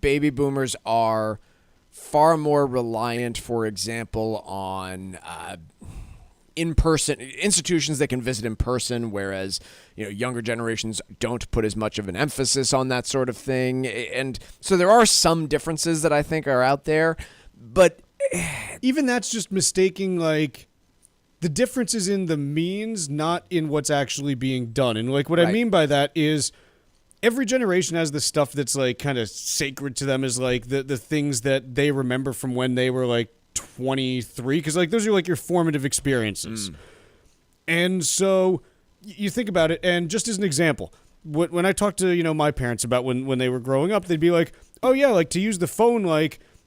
baby boomers are far more reliant, for example, on in-person institutions they can visit in person, whereas younger generations don't put as much of an emphasis on that sort of thing. And so there are some differences that I think are out there, but even that's just mistaking the difference is in the means, not in what's actually being done. And what I mean by that is every generation has the stuff that's kind of sacred to them, is the things that they remember from when they were 23, because those are your formative experiences. And so you think about it, and just as an example, when I talk to my parents about when they were growing up, they'd be like, oh yeah, to use the phone,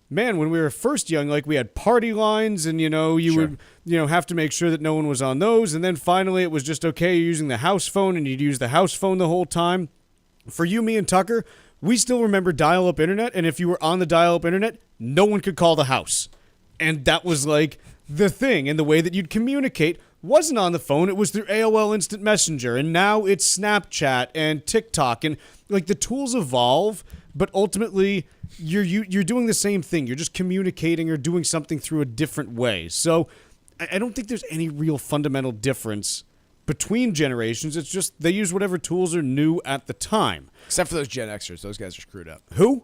man, when we were first young, we had party lines, and you would have to make sure that no one was on those, and then finally it was just okay, you're using the house phone, and you'd use the house phone the whole time. For you, me, and Tucker, we still remember dial-up internet, and if you were on the dial-up internet, no one could call the house. And that was the thing, and the way that you'd communicate wasn't on the phone, it was through AOL Instant Messenger, and now it's Snapchat and TikTok, and the tools evolve, but ultimately you're doing the same thing. You're just communicating or doing something through a different way. So I don't think there's any real fundamental difference between generations. It's just they use whatever tools are new at the time. Except for those Gen Xers. Those guys are screwed up. Who?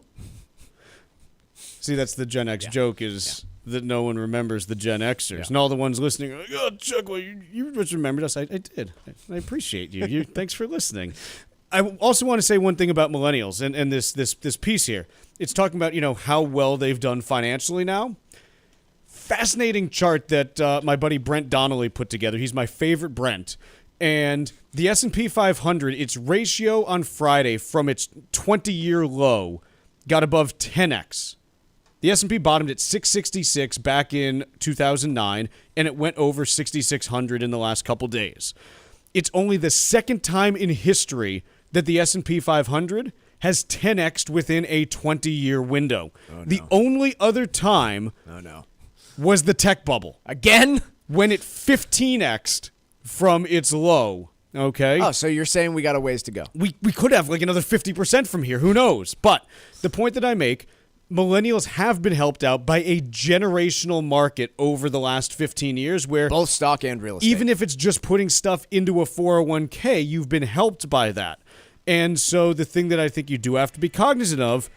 See, that's the Gen X joke is that no one remembers the Gen Xers. And all the ones listening are like, oh, Chuck, well, you just remembered us. I did. I appreciate you. Thanks for listening. I also want to say one thing about millennials and this piece here. It's talking about, how well they've done financially now. Fascinating chart that my buddy Brent Donnelly put together. He's my favorite Brent. And the S&P 500, its ratio on Friday from its 20-year low got above 10x. The S&P bottomed at 666 back in 2009, and it went over 6,600 in the last couple days. It's only the second time in history that the S&P 500 has 10x'd within a 20-year window. Oh, no. The only other time was the tech bubble. Again? When it 15x'd from its low. Okay? Oh, so you're saying we got a ways to go. We could have another 50% from here. Who knows? But the point that I make, millennials have been helped out by a generational market over the last 15 years where both stock and real estate. Even if it's just putting stuff into a 401k, you've been helped by that. And so the thing that I think you do have to be cognizant of,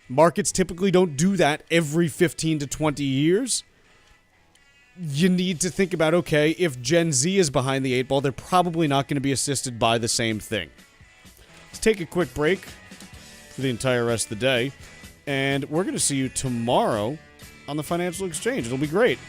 markets typically don't do that every 15 to 20 years. You need to think about, okay, if Gen Z is behind the 8 ball, they're probably not going to be assisted by the same thing. Let's take a quick break for the entire rest of the day. And we're going to see you tomorrow on the Financial Exchange. It'll be great.